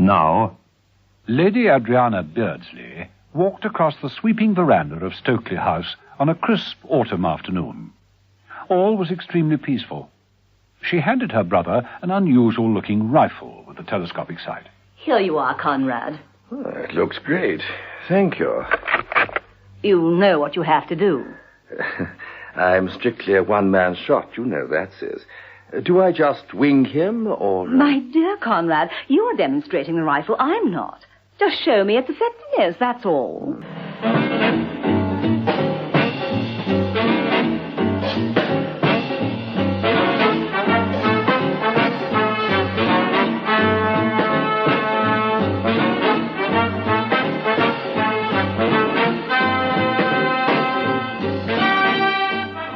Now, Lady Adriana Beardsley walked across the sweeping veranda of Stokely House on a crisp autumn afternoon. All was extremely peaceful. She handed her brother an unusual-looking rifle with a telescopic sight. Here you are, Conrad. Oh, it looks great. Thank you. You know what you have to do. I'm strictly a one-man shot. You know that, sis. Do I just wing him, or... My dear Conrad, you're demonstrating the rifle. I'm not. Just show me its effectiveness, that's all.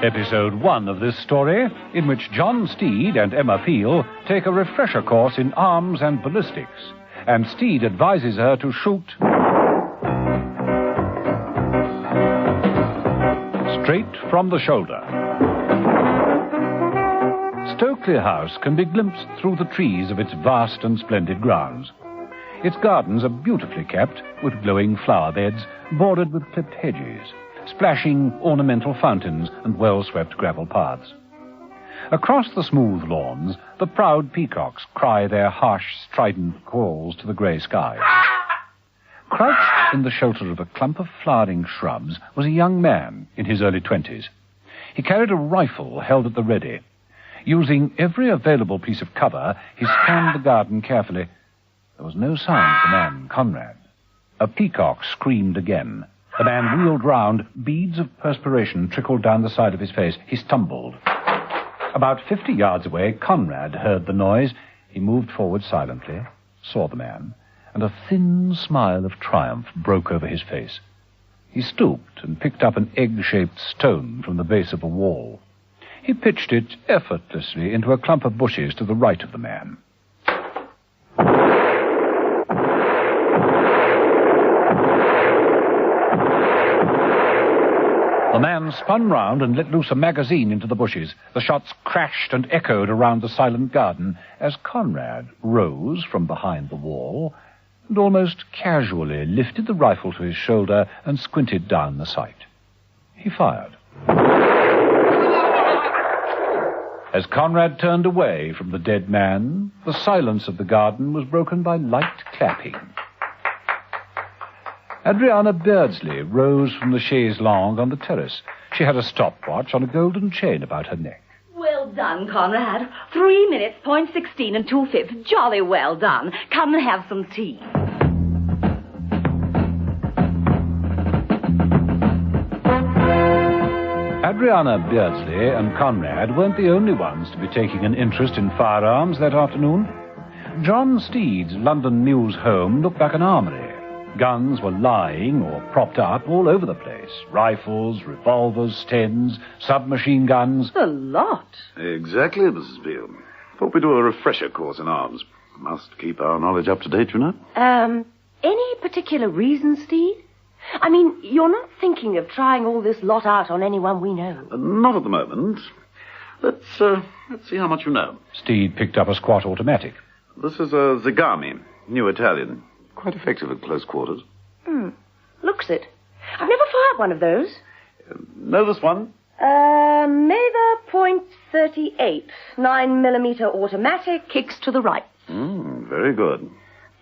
Episode 1 of this story, in which John Steed and Emma Peel take a refresher course in arms and ballistics, and Steed advises her to shoot straight from the shoulder. Stokely House can be glimpsed through the trees of its vast and splendid grounds. Its gardens are beautifully kept, with glowing flower beds bordered with clipped hedges, splashing ornamental fountains and well-swept gravel paths. Across the smooth lawns, the proud peacocks cry their harsh, strident calls to the grey sky. Crouched in the shelter of a clump of flowering shrubs was a young man in his early 20s. He carried a rifle held at the ready. Using every available piece of cover, he scanned the garden carefully. There was no sign of the man, Conrad. A peacock screamed again. The man wheeled round. Beads of perspiration trickled down the side of his face. He stumbled. About 50 yards away, Conrad heard the noise. He moved forward silently, saw the man, and a thin smile of triumph broke over his face. He stooped and picked up an egg-shaped stone from the base of a wall. He pitched it effortlessly into a clump of bushes to the right of the man. The man spun round and let loose a magazine into the bushes. The shots crashed and echoed around the silent garden as Conrad rose from behind the wall and almost casually lifted the rifle to his shoulder and squinted down the sight. He fired. As Conrad turned away from the dead man, the silence of the garden was broken by light clapping. Adriana Beardsley rose from the chaise longue on the terrace. She had a stopwatch on a golden chain about her neck. Well done, Conrad. 3 minutes, 0.16 and 2/5. Jolly well done. Come and have some tea. Adriana Beardsley and Conrad weren't the only ones to be taking an interest in firearms that afternoon. John Steed's London Mews home looked like an armory. Guns were lying or propped up all over the place. Rifles, revolvers, Stens, submachine guns. A lot. Exactly, Mrs. Peel. Thought we'd do a refresher course in arms. Must keep our knowledge up to date, you know. Any particular reason, Steed? I mean, you're not thinking of trying all this lot out on anyone we know. Not at the moment. Let's see how much you know. Steed picked up a squat automatic. This is a Zagami, new Italian. Quite effective at close quarters. Looks it. I've never fired one of those. Know this one? Mather .38, 9mm automatic, kicks to the right. Very good.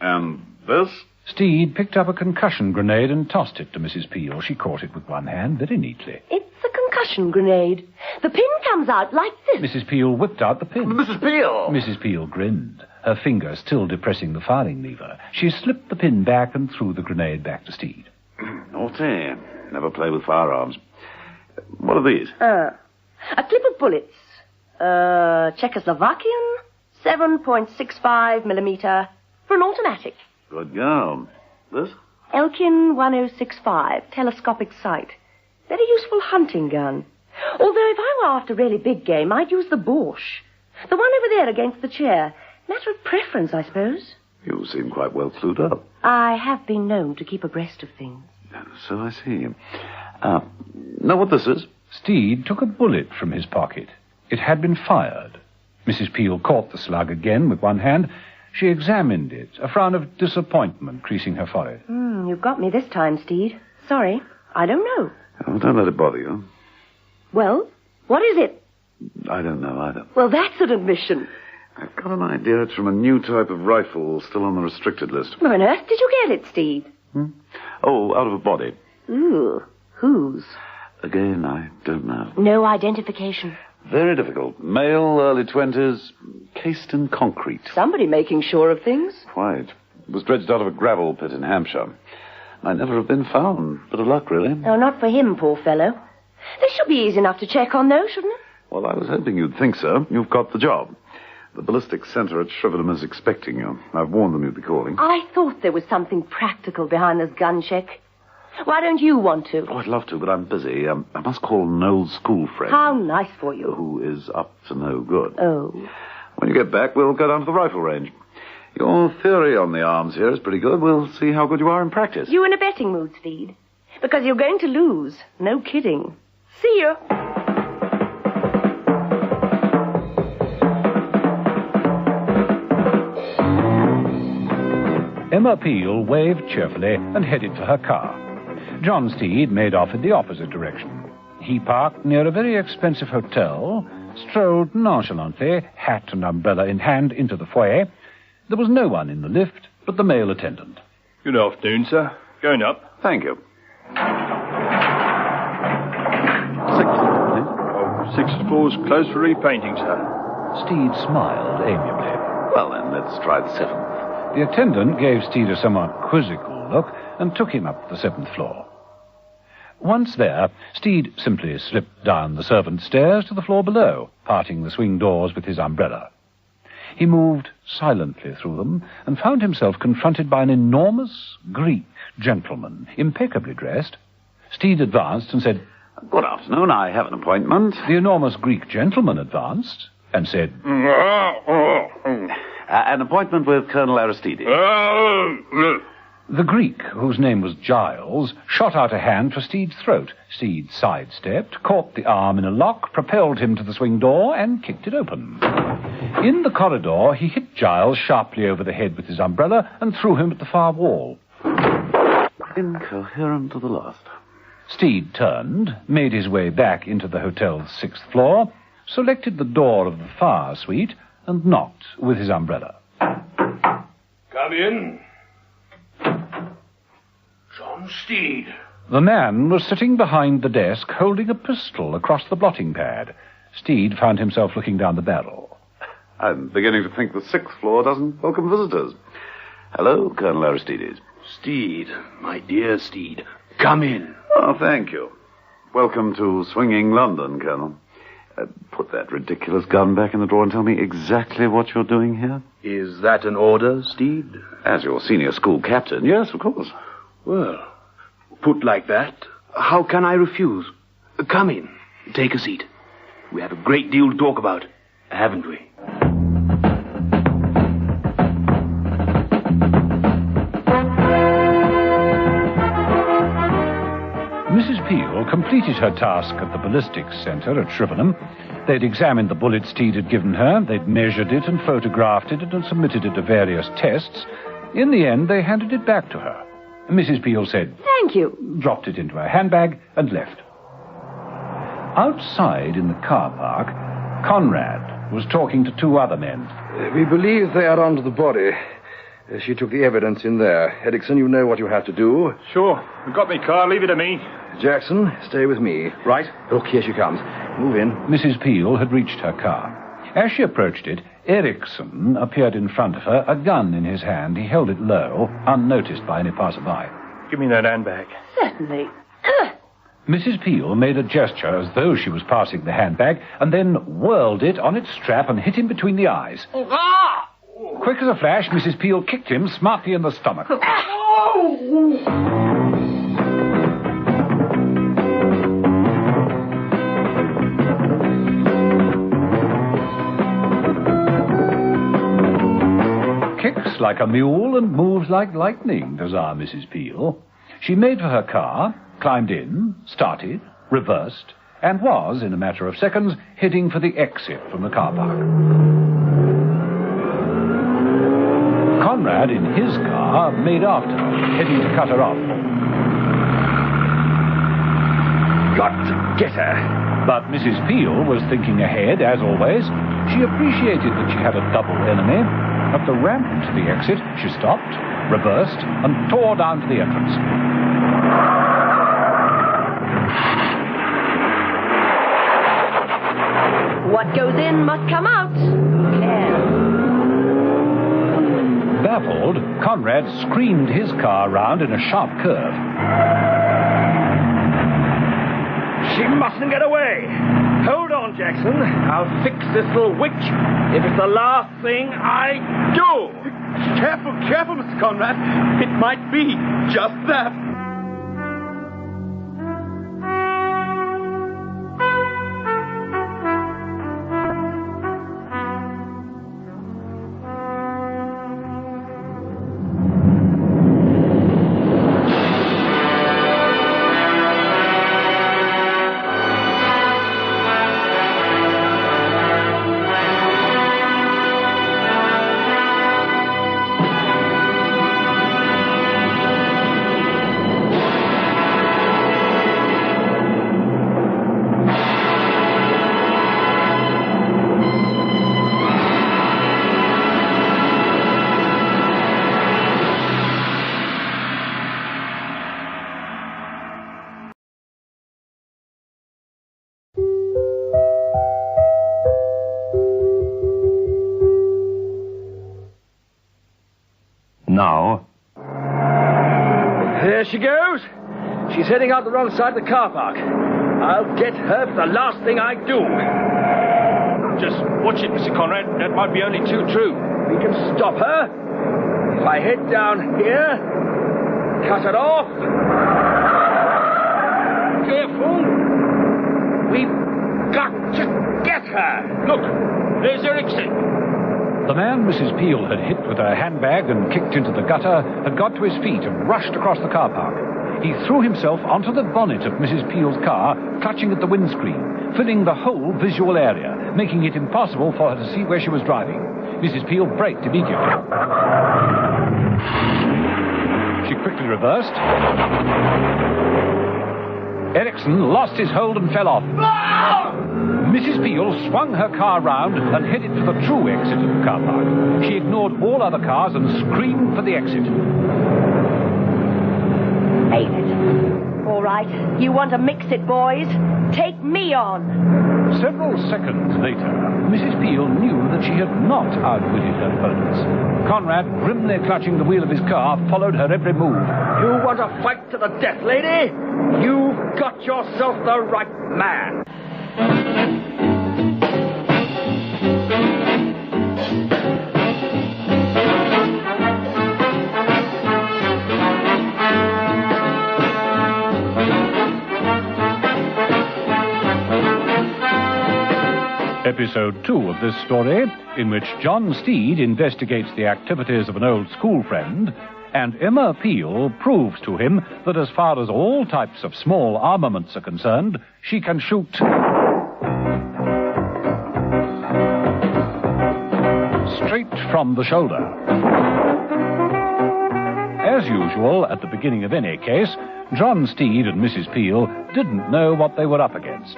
And this? Steed picked up a concussion grenade and tossed it to Mrs. Peel. She caught it with one hand very neatly. It's a concussion grenade. The pin comes out like this. Mrs. Peel whipped out the pin. Mrs. Peel! Mrs. Peel grinned, her finger still depressing the firing lever. She slipped the pin back and threw the grenade back to Steed. Naughty. Never play with firearms. What are these? A clip of bullets. Czechoslovakian, 7.65mm for an automatic. Good girl. This? Elkin 1065, telescopic sight. Very useful hunting gun. Although if I were after really big game, I'd use the Borscht. The one over there against the chair. Matter of preference, I suppose. You seem quite well clued up. I have been known to keep abreast of things. So I see. Know what this is? Steed took a bullet from his pocket. It had been fired. Mrs. Peel caught the slug again with one hand. She examined it, a frown of disappointment creasing her forehead. You've got me this time, Steed. Sorry, I don't know. Oh, don't let it bother you. Well, what is it? I don't know either. Well, that's an admission. I've got an idea it's from a new type of rifle still on the restricted list. Where on earth did you get it, Steed? Oh, out of a body. Ooh, whose? Again, I don't know. No identification. Very difficult. Male, early 20s, cased in concrete. Somebody making sure of things. Quite. It was dredged out of a gravel pit in Hampshire. Might never have been found. Bit of luck, really. No, not for him, poor fellow. This should be easy enough to check on, though, shouldn't it? Well, I was hoping you'd think so. You've got the job. The ballistics centre at Shrivenham is expecting you. I've warned them you'd be calling. I thought there was something practical behind this gun check. Why don't you want to? Oh, I'd love to, but I'm busy. I must call an old school friend. How nice for you. Who is up to no good. Oh. When you get back, we'll go down to the rifle range. Your theory on the arms here is pretty good. We'll see how good you are in practice. You in a betting mood, Steed? Because you're going to lose. No kidding. See you. Emma Peel waved cheerfully and headed for her car. John Steed made off in the opposite direction. He parked near a very expensive hotel, strolled nonchalantly, hat and umbrella in hand, into the foyer. There was no one in the lift but the male attendant. Good afternoon, sir. Going up. Thank you. 6th floor's closed for repainting, sir. Steed smiled amiably. Well, then, let's try the 7th. The attendant gave Steed a somewhat quizzical look and took him up the 7th floor. Once there, Steed simply slipped down the servants' stairs to the floor below, parting the swing doors with his umbrella. He moved silently through them and found himself confronted by an enormous Greek gentleman, impeccably dressed. Steed advanced and said, Good afternoon, I have an appointment. The enormous Greek gentleman advanced and said, An appointment with Colonel Aristides. The Greek, whose name was Giles, shot out a hand for Steed's throat. Steed sidestepped, caught the arm in a lock, propelled him to the swing door, and kicked it open. In the corridor, he hit Giles sharply over the head with his umbrella and threw him at the far wall. Incoherent to the last. Steed turned, made his way back into the hotel's 6th floor, selected the door of the far suite, and knocked with his umbrella. Come in. John Steed. The man was sitting behind the desk, holding a pistol across the blotting pad. Steed found himself looking down the barrel. I'm beginning to think the 6th floor doesn't welcome visitors. Hello, Colonel Aristides. Steed, my dear Steed, come in. Oh, thank you. Welcome to swinging London, Colonel. Put that ridiculous gun back in the drawer and tell me exactly what you're doing here. Is that an order, Steed? As your senior school captain, yes, of course. Well, put like that, how can I refuse? Come in. Take a seat. We have a great deal to talk about, haven't we? Mrs. Peel completed her task at the ballistics centre at Shrivenham. They'd examined the bullet Steed had given her, they'd measured it and photographed it and submitted it to various tests. In the end, they handed it back to her. Mrs. Peel said, Thank you. Dropped it into her handbag and left. Outside in the car park, Conrad was talking to 2 other men. We believe they are onto the body. She took the evidence in there. Erickson, you know what you have to do. Sure. We've got me car. Leave it to me. Jackson, stay with me. Right. Look, here she comes. Move in. Mrs. Peel had reached her car. As she approached it, Erickson appeared in front of her, a gun in his hand. He held it low, unnoticed by any passerby. Give me that handbag. Certainly. Mrs. Peel made a gesture as though she was passing the handbag, and then whirled it on its strap and hit him between the eyes. Quick as a flash, Mrs. Peel kicked him smartly in the stomach. Kicks like a mule and moves like lightning, does our Mrs. Peel. She made for her car, climbed in, started, reversed, and was, in a matter of seconds, heading for the exit from the car park. Conrad, in his car, made after her, heading to cut her off. Got to get her. But Mrs. Peel was thinking ahead, as always. She appreciated that she had a double enemy. At the ramp to the exit, she stopped, reversed, and tore down to the entrance. What goes in must come out. There. Baffled, Conrad screamed his car round in a sharp curve. She mustn't get away. Hold on, Jackson. I'll fix this little witch if it's the last thing I do. Careful, careful, Mr. Conrad. It might be just that. Now, There she goes. She's heading out the wrong side of the car park. I'll get her if it's the last thing I do. Just watch it, Mr. Conrad. That might be only too true. We can stop her. If I head down here, cut it off. Careful. We've got to get her. Look, there's Erickson. the man Mrs. Peel had hit with her handbag and kicked into the gutter had got to his feet and rushed across the car park. He threw himself onto the bonnet of Mrs. Peel's car, clutching at the windscreen, filling the whole visual area, making it impossible for her to see where she was driving. Mrs. Peel braked immediately. She quickly reversed. Erickson lost his hold and fell off. Mrs. Peel swung her car round and headed for the true exit of the car park. She ignored all other cars and screamed for the exit. Ain't it? All right. You want to mix it, boys? Take me on. Several seconds later, Mrs. Peel knew that she had not outwitted her opponents. Conrad, grimly clutching the wheel of his car, followed her every move. You want to fight to the death, lady? You've got yourself the right man. Episode 2 of this story, in which John Steed investigates the activities of an old school friend, and Emma Peel proves to him that as far as all types of small armaments are concerned, she can shoot straight from the shoulder. As usual, at the beginning of any case, John Steed and Mrs. Peel didn't know what they were up against.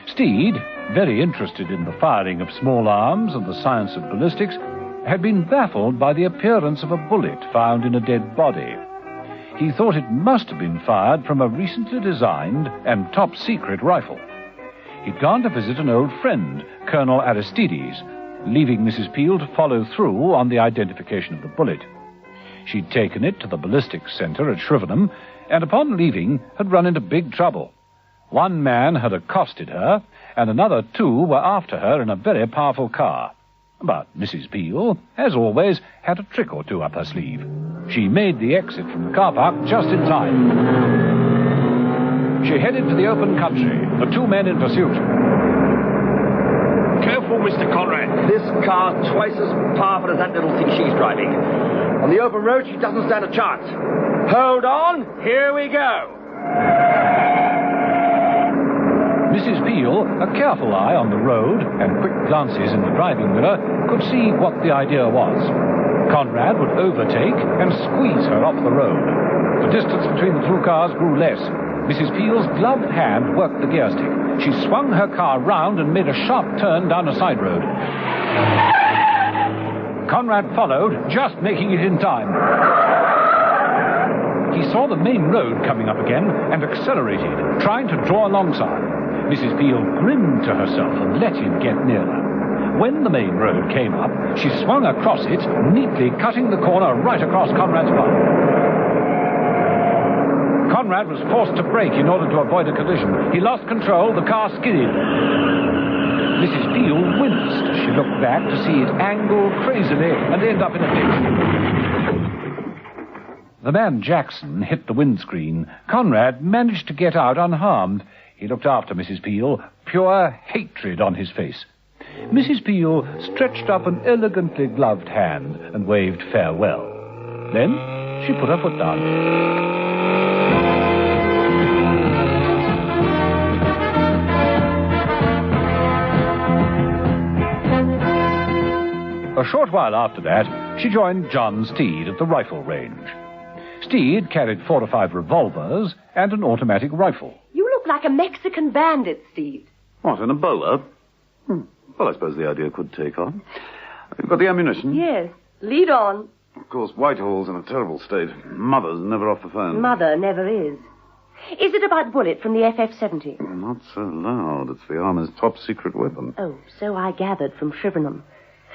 Steed, very interested in the firing of small arms and the science of ballistics, had been baffled by the appearance of a bullet found in a dead body. He thought it must have been fired from a recently designed and top-secret rifle. He'd gone to visit an old friend, Colonel Aristides, leaving Mrs. Peel to follow through on the identification of the bullet. She'd taken it to the ballistics center at Shrivenham, and upon leaving had run into big trouble. One man had accosted her, and another two were after her in a very powerful car. But Mrs. Peel, as always, had a trick or two up her sleeve. She made the exit from the car park just in time. She headed for the open country, the two men in pursuit. Careful, Mr. Conrad. This car's twice as powerful as that little thing she's driving. On the open road, she doesn't stand a chance. Hold on, here we go. Mrs. Peel, a careful eye on the road and quick glances in the driving mirror, could see what the idea was. Conrad would overtake and squeeze her off the road. The distance between the two cars grew less. Mrs. Peel's gloved hand worked the gear stick. She swung her car round and made a sharp turn down a side road. Conrad followed, just making it in time. He saw the main road coming up again and accelerated, trying to draw alongside. Mrs. Peel grinned to herself and let him get nearer. When the main road came up, she swung across it, neatly cutting the corner right across Conrad's path. Conrad was forced to brake in order to avoid a collision. He lost control, the car skidded. Mrs. Peel winced as she looked back to see it angle crazily and end up in a ditch. The man Jackson hit the windscreen. Conrad managed to get out unharmed. He looked after Mrs. Peel, pure hatred on his face. Mrs. Peel stretched up an elegantly gloved hand and waved farewell. Then she put her foot down. A short while after that, she joined John Steed at the rifle range. Steed carried 4 or 5 revolvers and an automatic rifle. You look like a Mexican bandit, Steed. What, an Ebola? Well, I suppose the idea could take on. You've got the ammunition? Yes. Lead on. Of course, Whitehall's in a terrible state. Mother's never off the phone. Mother never is. Is it about bullet from the FF-70? Not so loud. It's the Army's top-secret weapon. Oh, so I gathered from Shrivenham.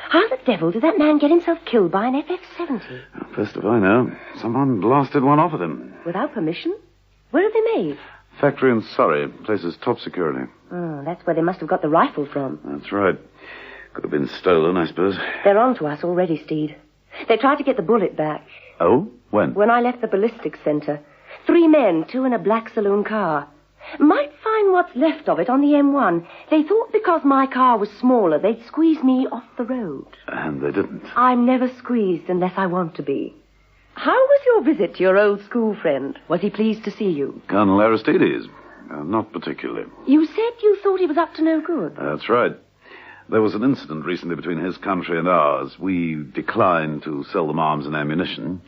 How the devil did that man get himself killed by an FF-70? Best if I know. Someone blasted one off at him. Without permission? Where are they made? Factory in Surrey. Place is top security. Oh, that's where they must have got the rifle from. That's right. Could have been stolen, I suppose. They're on to us already, Steed. They tried to get the bullet back. Oh? When? When I left the ballistics centre. 3 men, 2 in a black saloon car. Might find what's left of it on the M1. They thought because my car was smaller, they'd squeeze me off the road. And they didn't. I'm never squeezed unless I want to be. How was your visit to your old school friend? Was he pleased to see you? Colonel Aristides. Not particularly. You said you thought he was up to no good. That's right. There was an incident recently between his country and ours. We declined to sell them arms and ammunition.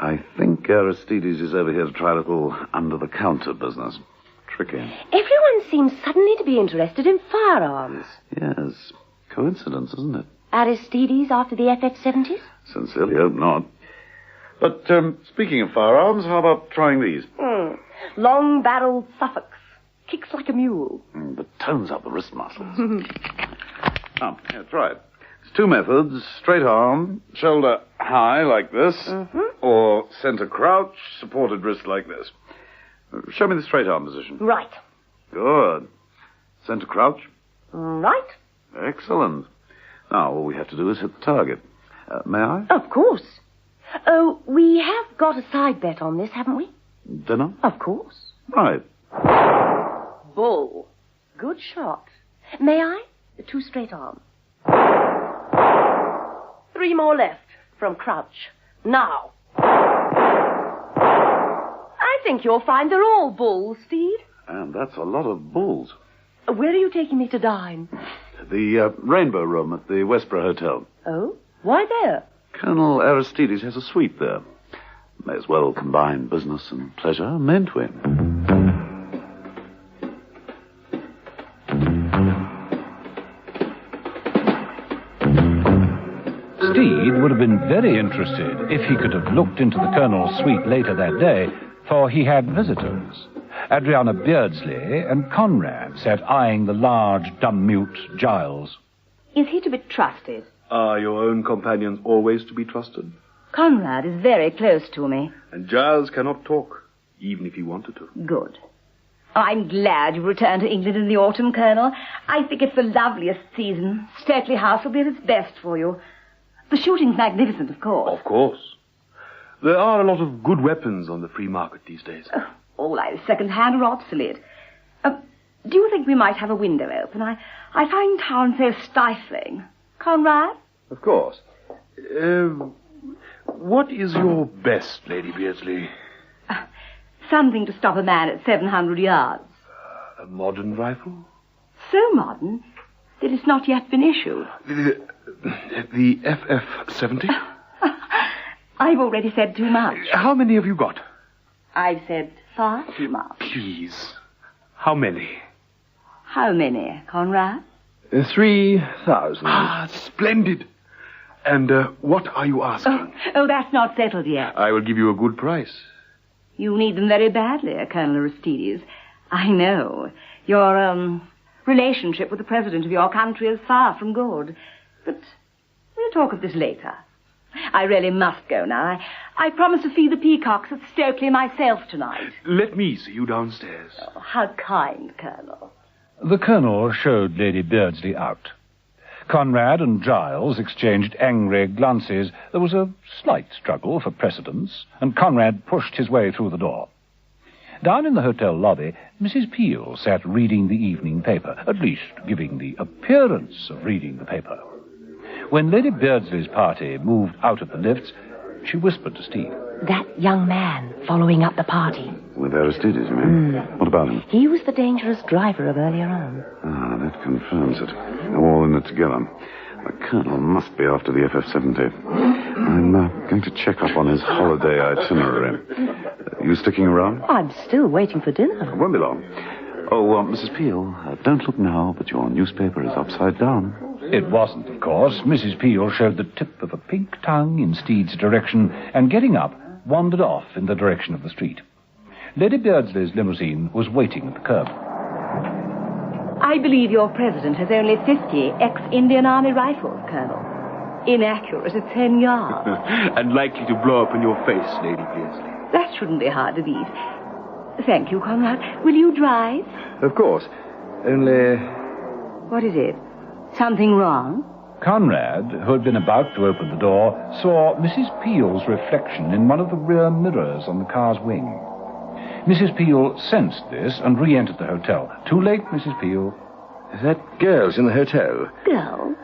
I think Aristides is over here to try a little under-the-counter business. Tricky. Everyone seems suddenly to be interested in firearms. Yes. Coincidence, isn't it? Aristides after the FF-70s? Sincerely hope not. But, speaking of firearms, how about trying these? Long-barreled Suffolks. Kicks like a mule. But tones up the wrist muscles. Here, try it. There's 2 methods. Straight arm, shoulder high like this, or center crouch, supported wrist like this. Show me the straight arm position. Right. Good. Center crouch. Right. Excellent. Now, all we have to do is hit the target. May I? Of course. Oh, we have got a side bet on this, haven't we? Dinner? Of course. Right. Bull. Good shot. May I? 2 straight arm. 3 more left from crouch. Now. I think you'll find they're all bulls, Steed. And that's a lot of bulls. Where are you taking me to dine? The Rainbow Room at the Westborough Hotel. Oh? Why there? Colonel Aristides has a suite there. May as well combine business and pleasure, mayn't we? Steed would have been very interested if he could have looked into the Colonel's suite later that day, for he had visitors. Adriana Beardsley and Conrad sat eyeing the large, dumb-mute Giles. Is he to be trusted? Are your own companions always to be trusted? Conrad is very close to me. And Giles cannot talk, even if he wanted to. Good. Oh, I'm glad you returned to England in the autumn, Colonel. I think it's the loveliest season. Stately House will be at its best for you. The shooting's magnificent, of course. Of course. There are a lot of good weapons on the free market these days. All either second-hand or obsolete. Do you think we might have a window open? I find town so stifling. Conrad? Of course. What is your best, Lady Beardsley? Something to stop a man at 700 yards. A modern rifle? So modern that it's not yet been issued. The FF-70? I've already said too much. How many have you got? I've said far too much. Please. How many? How many, Conrad? 3,000. Ah, splendid. And what are you asking? Oh, that's not settled yet. I will give you a good price. You need them very badly, Colonel Aristides. I know. Your, relationship with the president of your country is far from good. But we'll talk of this later. I really must go now. I promised to feed the peacocks at Stokely myself tonight. Let me see you downstairs. Oh, how kind, Colonel. The Colonel showed Lady Beardsley out. Conrad and Giles exchanged angry glances. There was a slight struggle for precedence, and Conrad pushed his way through the door. Down in the hotel lobby, Mrs. Peel sat reading the evening paper, at least giving the appearance of reading the paper. When Lady Beardsley's party moved out of the lifts, she whispered to Steed. That young man following up the party. With Aristides, you mean? What about him? He was the dangerous driver of earlier on. Ah, that confirms it. They're all in it together. The Colonel must be after the FF-70. I'm going to check up on his holiday itinerary. You sticking around? I'm still waiting for dinner. Won't be long. Oh, Mrs. Peel, don't look now, but your newspaper is upside down. It wasn't, of course. Mrs. Peel showed the tip of a pink tongue in Steed's direction, and getting up, wandered off in the direction of the street. Lady Beardsley's limousine was waiting at the curb. I believe your president has only 50 ex-Indian Army rifles, Colonel. Inaccurate at 10 yards. And likely to blow up in your face, Lady Beardsley. That shouldn't be hard to beat. Thank you, Conrad. Will you drive? Of course. Only... What is it? Something wrong? Conrad, who had been about to open the door, saw Mrs. Peel's reflection in one of the rear mirrors on the car's wing. Mrs. Peel sensed this and re-entered the hotel. Too late, Mrs. Peel. That girl's in the hotel. Girl?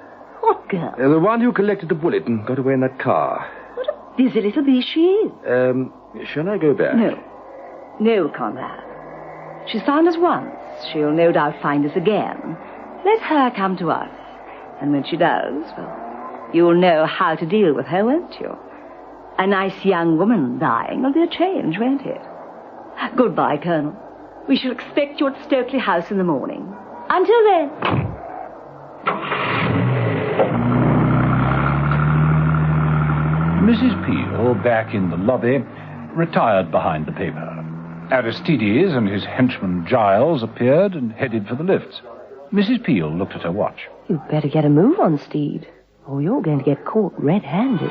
What girl? The one who collected the bullet and got away in that car. What a busy little beast she is. Shall I go back? No. No, Conrad. She's found us once. She'll no doubt find us again. Let her come to us. And when she does, well, you'll know how to deal with her, won't you? A nice young woman dying will be a change, won't it? Goodbye, Colonel. We shall expect you at Stokely House in the morning. Until then. Mrs. Peel, back in the lobby, retired behind the paper. Aristides and his henchman Giles appeared and headed for the lifts. Mrs. Peel looked at her watch. You'd better get a move on, Steed, or you're going to get caught red-handed.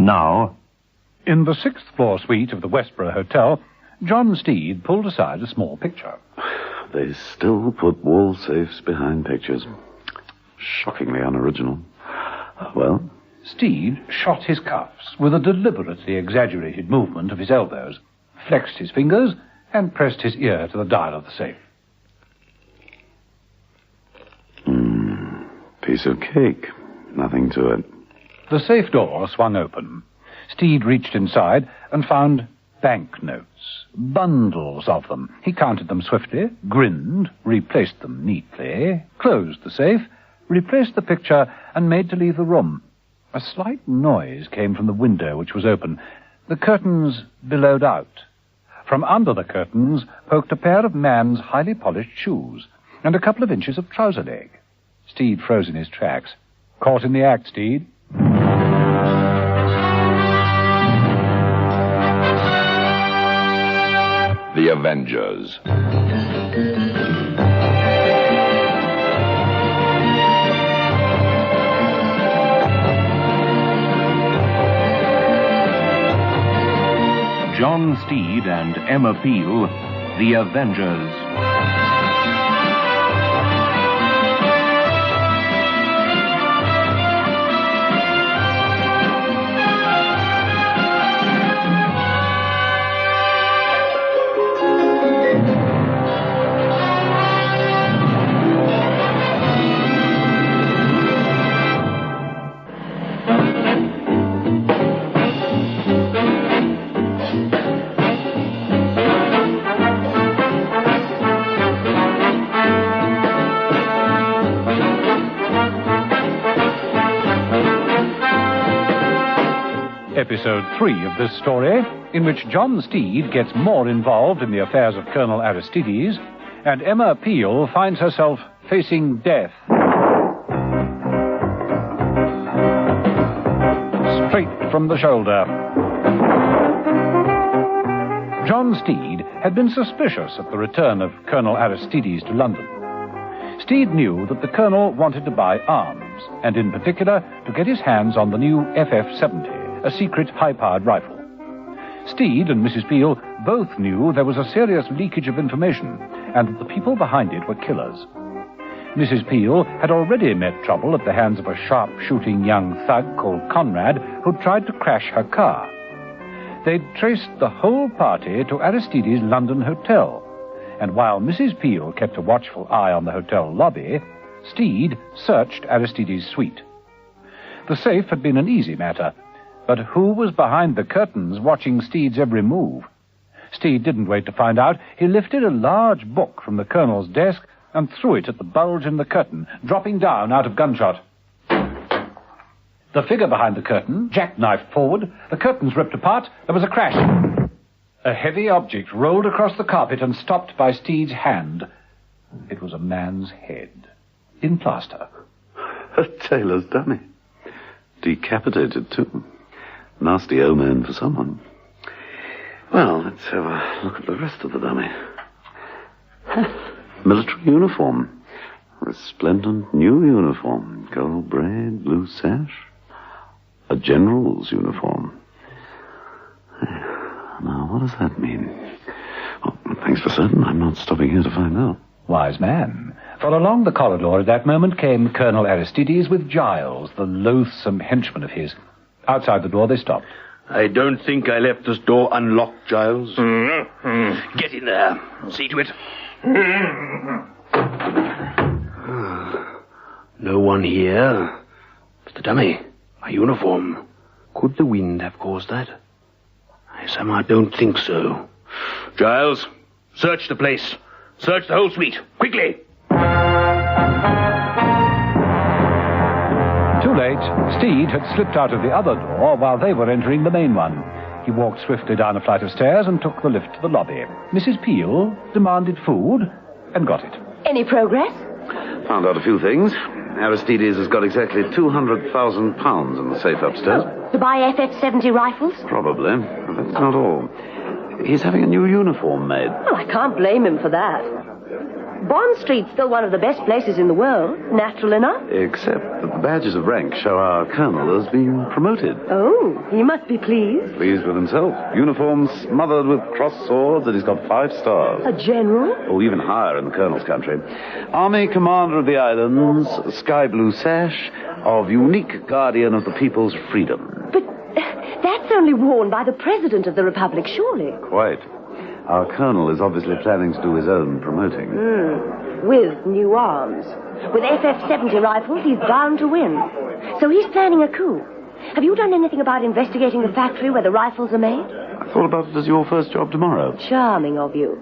Now, in the 6th floor suite of the Westboro Hotel, John Steed pulled aside a small picture. They still put wall safes behind pictures. Shockingly unoriginal. Well? Steed shot his cuffs with a deliberately exaggerated movement of his elbows, flexed his fingers, and pressed his ear to the dial of the safe. Piece of cake. Nothing to it. The safe door swung open. Steed reached inside and found banknotes, bundles of them. He counted them swiftly, grinned, replaced them neatly, closed the safe, replaced the picture, and made to leave the room. A slight noise came from the window, which was open. The curtains billowed out. From under the curtains poked a pair of man's highly polished shoes and a couple of inches of trouser leg. Steed froze in his tracks. Caught in the act, Steed. The Avengers. John Steed and Emma Peel, The Avengers. episode 3 of this story, in which John Steed gets more involved in the affairs of Colonel Aristides, and Emma Peel finds herself facing death. Straight from the shoulder. John Steed had been suspicious at the return of Colonel Aristides to London. Steed knew that the Colonel wanted to buy arms, and in particular to get his hands on the new FF-70, a secret high-powered rifle. Steed and Mrs. Peel both knew there was a serious leakage of information, and that the people behind it were killers. Mrs. Peel had already met trouble at the hands of a sharp-shooting young thug called Conrad, who'd tried to crash her car. They'd traced the whole party to Aristides' London hotel, and while Mrs. Peel kept a watchful eye on the hotel lobby, Steed searched Aristides' suite. The safe had been an easy matter, but who was behind the curtains watching Steed's every move? Steed didn't wait to find out. He lifted a large book from the Colonel's desk and threw it at the bulge in the curtain, dropping down out of gunshot. The figure behind the curtain jackknifed forward. The curtains ripped apart. There was a crash. A heavy object rolled across the carpet and stopped by Steed's hand. It was a man's head, in plaster. A tailor's dummy. Decapitated, too. Nasty omen for someone. Well, let's have a look at the rest of the dummy. Military uniform. Resplendent new uniform. Gold braid, blue sash. A general's uniform. Now, what does that mean? Well, thanks for certain. I'm not stopping here to find out. Wise man. For along the corridor at that moment came Colonel Aristides with Giles, the loathsome henchman of his. Outside the door they stopped. I don't think I left this door unlocked, Giles. Get in there. See to it. No one here. But the dummy. My uniform. Could the wind have caused that? I somehow don't think so. Giles, search the place. Search the whole suite. Quickly. Too late. Steed had slipped out of the other door while they were entering the main one. He walked swiftly down a flight of stairs and took the lift to the lobby. Mrs. Peel demanded food and got it. Any progress? Found out a few things. Aristides has got exactly £200,000 in the safe upstairs. To buy FF-70 rifles? Probably, but that's not all. He's having a new uniform made. Well, I can't blame him for that. Bond Street's still one of the best places in the world. Natural enough. Except that the badges of rank show our colonel has been promoted. Oh, he must be pleased. Pleased with himself. Uniform smothered with cross swords, and he's got 5 stars. A general? Oh, even higher in the colonel's country. Army Commander of the Islands, sky blue sash, of unique guardian of the people's freedom. But that's only worn by the President of the Republic, surely. Quite. Our colonel is obviously planning to do his own promoting. With new arms. With FF-70 rifles, he's bound to win. So he's planning a coup. Have you done anything about investigating the factory where the rifles are made? I thought about it as your first job tomorrow. Charming of you.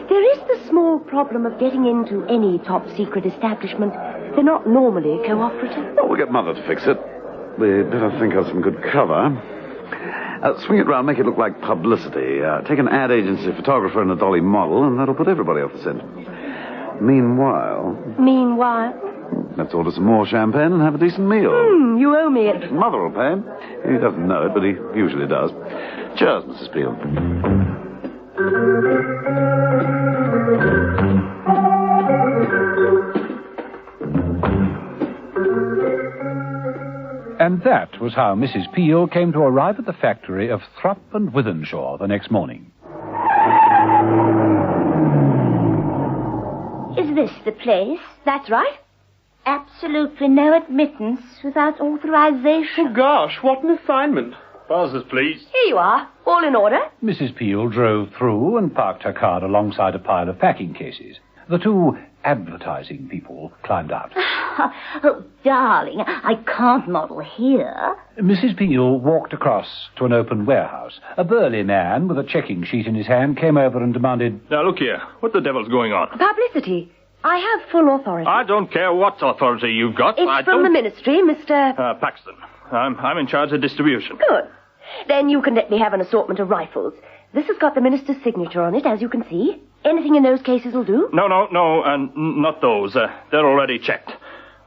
There is the small problem of getting into any top-secret establishment. They're not normally cooperative. Well, we'll get Mother to fix it. We'd better think of some good cover. Swing it round, make it look like publicity. Take an ad agency photographer and a dolly model, and that'll put everybody off the scent. Meanwhile? Let's order some more champagne and have a decent meal. You owe me it. Mother will pay. He doesn't know it, but he usually does. Cheers, Mrs. Peel. And that was how Mrs. Peel came to arrive at the factory of Thrupp and Withenshaw the next morning. Is this the place? That's right. Absolutely no admittance without authorization. Oh, gosh, what an assignment. Passes, please. Here you are, all in order. Mrs. Peel drove through and parked her car alongside a pile of packing cases. The two advertising people climbed out. Oh, darling, I can't model here. Mrs. Peel walked across to an open warehouse. A burly man with a checking sheet in his hand came over and demanded... Now, look here. What the devil's going on? Publicity. I have full authority. I don't care what authority you've got. It's from the ministry, Mr... Paxton. I'm in charge of distribution. Good. Then you can let me have an assortment of rifles. This has got the minister's signature on it, as you can see. Anything in those cases will do. No, and not those. They're already checked.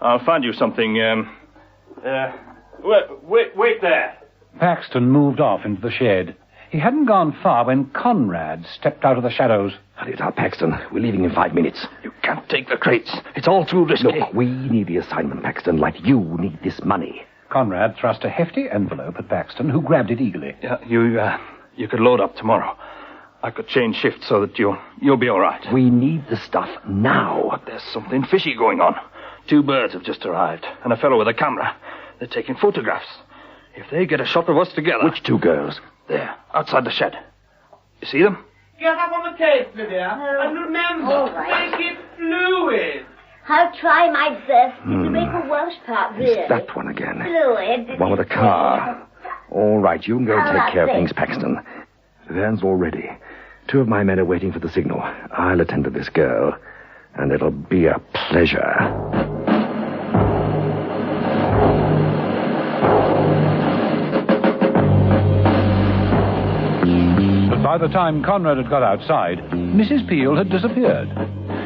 I'll find you something. Wait there. Paxton moved off into the shed. He hadn't gone far when Conrad stepped out of the shadows. Hurry it up, Paxton. We're leaving in 5 minutes. You can't take the crates. It's all too risky. Look, we need the assignment, Paxton, like you need this money. Conrad thrust a hefty envelope at Paxton, who grabbed it eagerly. Yeah, you could load up tomorrow. I could change shifts so that you'll be all right. We need the stuff now. But there's something fishy going on. 2 birds have just arrived, and a fellow with a camera. They're taking photographs. If they get a shot of us together... Which 2 girls? There, outside the shed. You see them? Get up on the case, Lydia. And remember, make it fluid. I'll try my best to make a Welsh part, really. It's that one again. Fluid. One with a car. All right, you can go take care of things, Paxton. The van's all ready. 2 of my men are waiting for the signal. I'll attend to this girl, and it'll be a pleasure. But by the time Conrad had got outside, Mrs. Peel had disappeared.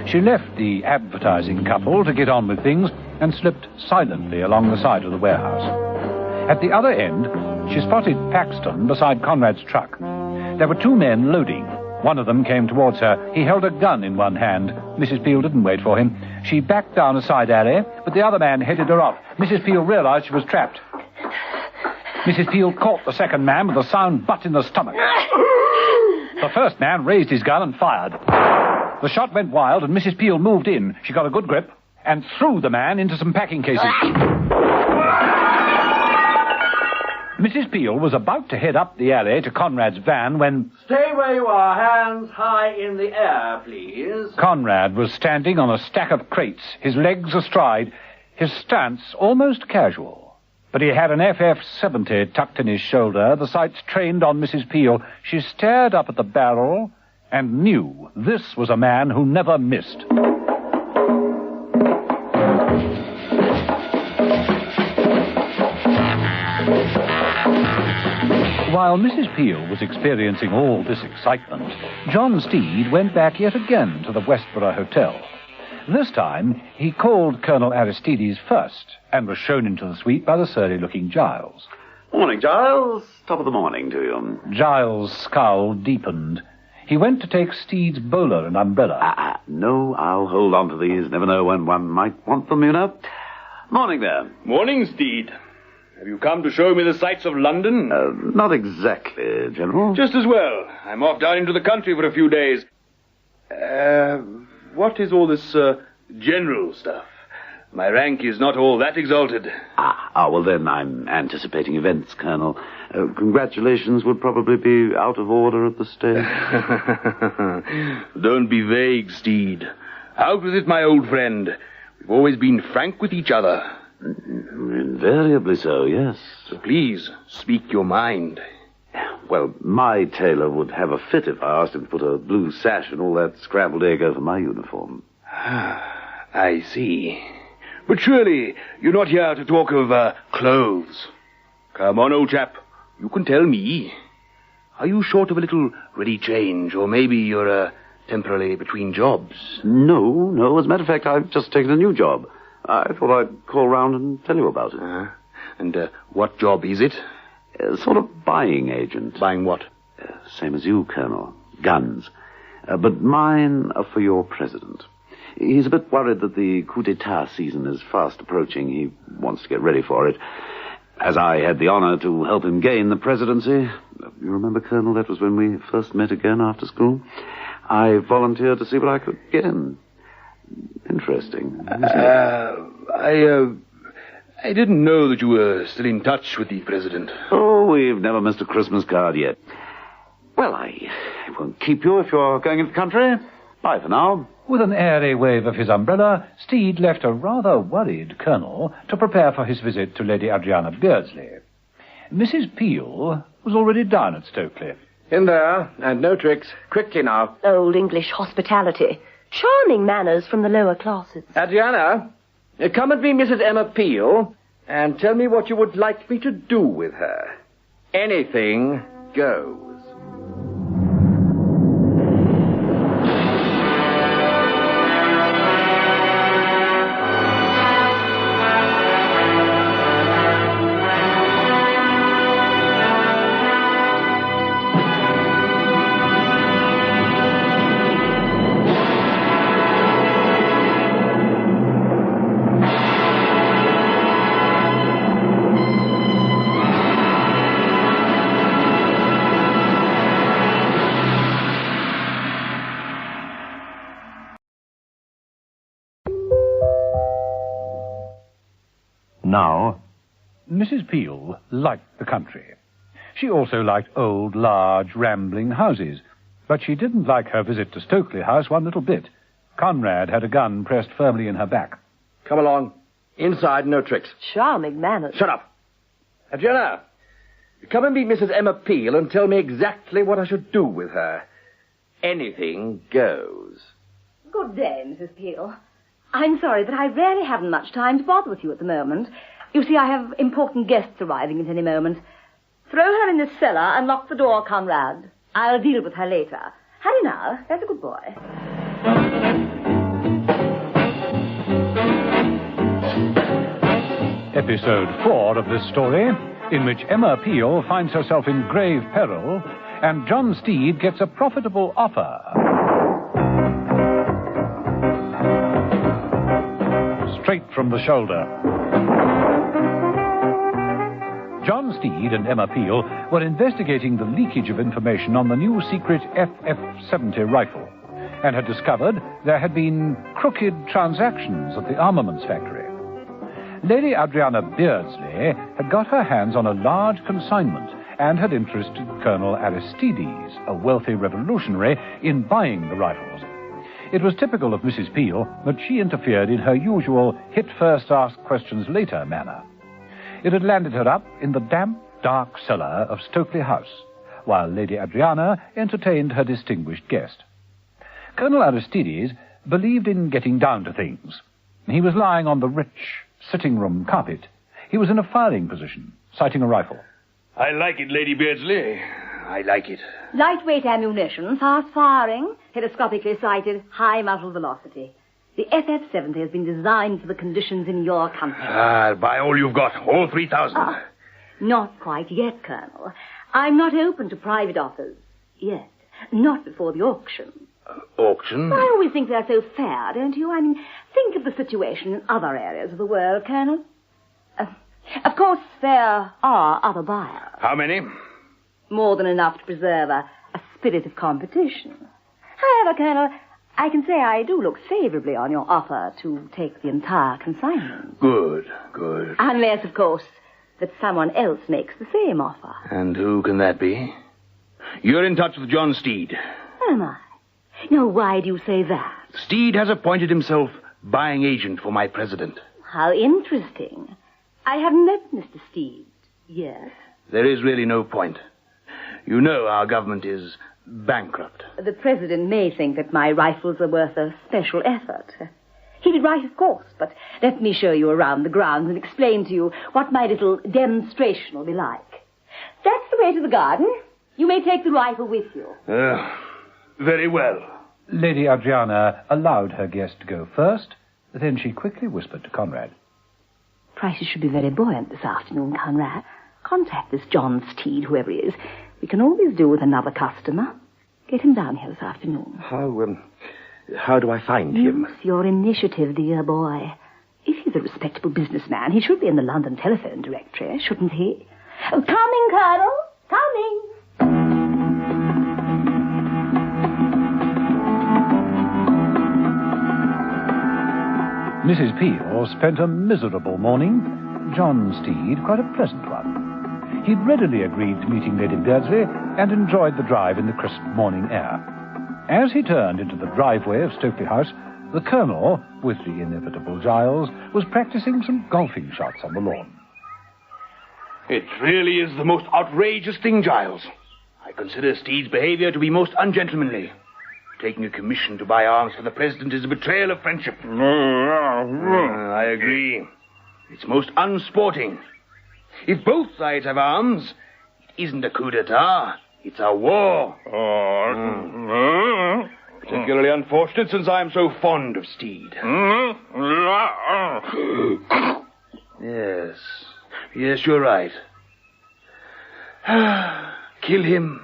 She left the advertising couple to get on with things and slipped silently along the side of the warehouse. At the other end, she spotted Paxton beside Conrad's truck. There were 2 men loading. One of them came towards her. He held a gun in one hand. Mrs. Peel didn't wait for him. She backed down a side alley, but the other man headed her off. Mrs. Peel realized she was trapped. Mrs. Peel caught the second man with a sound butt in the stomach. The first man raised his gun and fired. The shot went wild, and Mrs. Peel moved in. She got a good grip and threw the man into some packing cases. Mrs. Peel was about to head up the alley to Conrad's van when... Stay where you are, hands high in the air, please. Conrad was standing on a stack of crates, his legs astride, his stance almost casual. But he had an FF-70 tucked in his shoulder, the sights trained on Mrs. Peel. She stared up at the barrel and knew this was a man who never missed. While Mrs. Peel was experiencing all this excitement, John Steed went back yet again to the Westborough Hotel. This time, he called Colonel Aristides first and was shown into the suite by the surly-looking Giles. Morning, Giles. Top of the morning to you. Giles' scowl deepened. He went to take Steed's bowler and umbrella. No, I'll hold on to these. Never know when one might want them, you know. Morning there. Morning, Steed. Have you come to show me the sights of London? Not exactly, General. Just as well. I'm off down into the country for a few days. What is all this, general stuff? My rank is not all that exalted. Well then, I'm anticipating events, Colonel. Congratulations would probably be out of order at this stage. Don't be vague, Steed. Out with it, my old friend. We've always been frank with each other. Invariably so, yes. So please, speak your mind. Well, my tailor would have a fit if I asked him to put a blue sash and all that scrambled egg over my uniform. I see. But surely you're not here to talk of clothes. Come on, old chap. You can tell me. Are you short of a little ready change, or maybe you're temporarily between jobs? No. As a matter of fact, I've just taken a new job. I thought I'd call round and tell you about it. And what job is it? Sort of buying agent. Buying what? Same as you, Colonel. Guns. But mine are for your president. He's a bit worried that the coup d'etat season is fast approaching. He wants to get ready for it. As I had the honor to help him gain the presidency, you remember, Colonel, that was when we first met again after school? I volunteered to see what I could get him. Interesting, isn't it? I didn't know that you were still in touch with the president. Oh, we've never missed a Christmas card yet. Well, I won't keep you if you're going into the country. Bye for now. With an airy wave of his umbrella, Steed left a rather worried colonel to prepare for his visit to Lady Adriana Beardsley. Mrs. Peel was already down at Stokely. In there, and no tricks. Quickly now. Old English hospitality. Charming manners from the lower classes. Adriana, come and be Mrs. Emma Peel, and tell me what you would like me to do with her. Anything goes. Now, Mrs. Peel liked the country. She also liked old, large, rambling houses, but she didn't like her visit to Stokely House one little bit. Conrad had a gun pressed firmly in her back. Come along. Inside, no tricks. Charming manners. Shut up. Adriana, come and meet Mrs. Emma Peel and tell me exactly what I should do with her. Anything goes. Good day, Mrs. Peel. I'm sorry, but I really haven't much time to bother with you at the moment. You see, I have important guests arriving at any moment. Throw her in the cellar and lock the door, Conrad. I'll deal with her later. Hurry now. That's a good boy. Episode 4 of this story, in which Emma Peel finds herself in grave peril, and John Steed gets a profitable offer. Straight from the shoulder. John Steed and Emma Peel were investigating the leakage of information on the new secret FF-70 rifle, and had discovered there had been crooked transactions at the armaments factory. Lady Adriana Beardsley had got her hands on a large consignment and had interested Colonel Aristides, a wealthy revolutionary, in buying the rifles. It was typical of Mrs. Peel that she interfered in her usual hit first, ask questions later manner. It had landed her up in the damp, dark cellar of Stokely House, while Lady Adriana entertained her distinguished guest. Colonel Aristides believed in getting down to things. He was lying on the rich sitting-room carpet. He was in a firing position, sighting a rifle. I like it, Lady Beardsley. I like it. Lightweight ammunition, fast firing, telescopically sighted, high muzzle velocity. The FF-70 has been designed for the conditions in your country. I'll buy all you've got, all 3,000. Not quite yet, Colonel. I'm not open to private offers. Yet. Not before the auction. Auction? I always think they're so fair, don't you? I mean, think of the situation in other areas of the world, Colonel. Of course, there are other buyers. How many? More than enough to preserve a spirit of competition. However, Colonel, I can say I do look favorably on your offer to take the entire consignment. Good. Unless, of course, that someone else makes the same offer. And who can that be? You're in touch with John Steed. Am I? Now, why do you say that? Steed has appointed himself buying agent for my president. How interesting. I haven't met Mr. Steed yet. There is really no point. You know our government is bankrupt. The president may think that my rifles are worth a special effort. He'd be right, of course, but let me show you around the grounds and explain to you what my little demonstration will be like. That's the way to the garden. You may take the rifle with you. Very well. Lady Adriana allowed her guest to go first, then she quickly whispered to Conrad. Prices should be very buoyant this afternoon, Conrad. Contact this John Steed, whoever he is. We can always do with another customer. Get him down here this afternoon. How do I find him? Use your initiative, dear boy. If he's a respectable businessman, he should be in the London telephone directory, shouldn't he? Oh, coming, Colonel. Coming. Mrs. Peel spent a miserable morning. John Steed quite a pleasant one. He'd readily agreed to meeting Lady Beardsley and enjoyed the drive in the crisp morning air. As he turned into the driveway of Stokely House, the Colonel, with the inevitable Giles, was practicing some golfing shots on the lawn. It really is the most outrageous thing, Giles. I consider Steed's behavior to be most ungentlemanly. Taking a commission to buy arms for the president is a betrayal of friendship. I agree. It's most unsporting. If both sides have arms, it isn't a coup d'etat. It's a war. Particularly unfortunate since I am so fond of Steed. Yes, you're right. Kill him.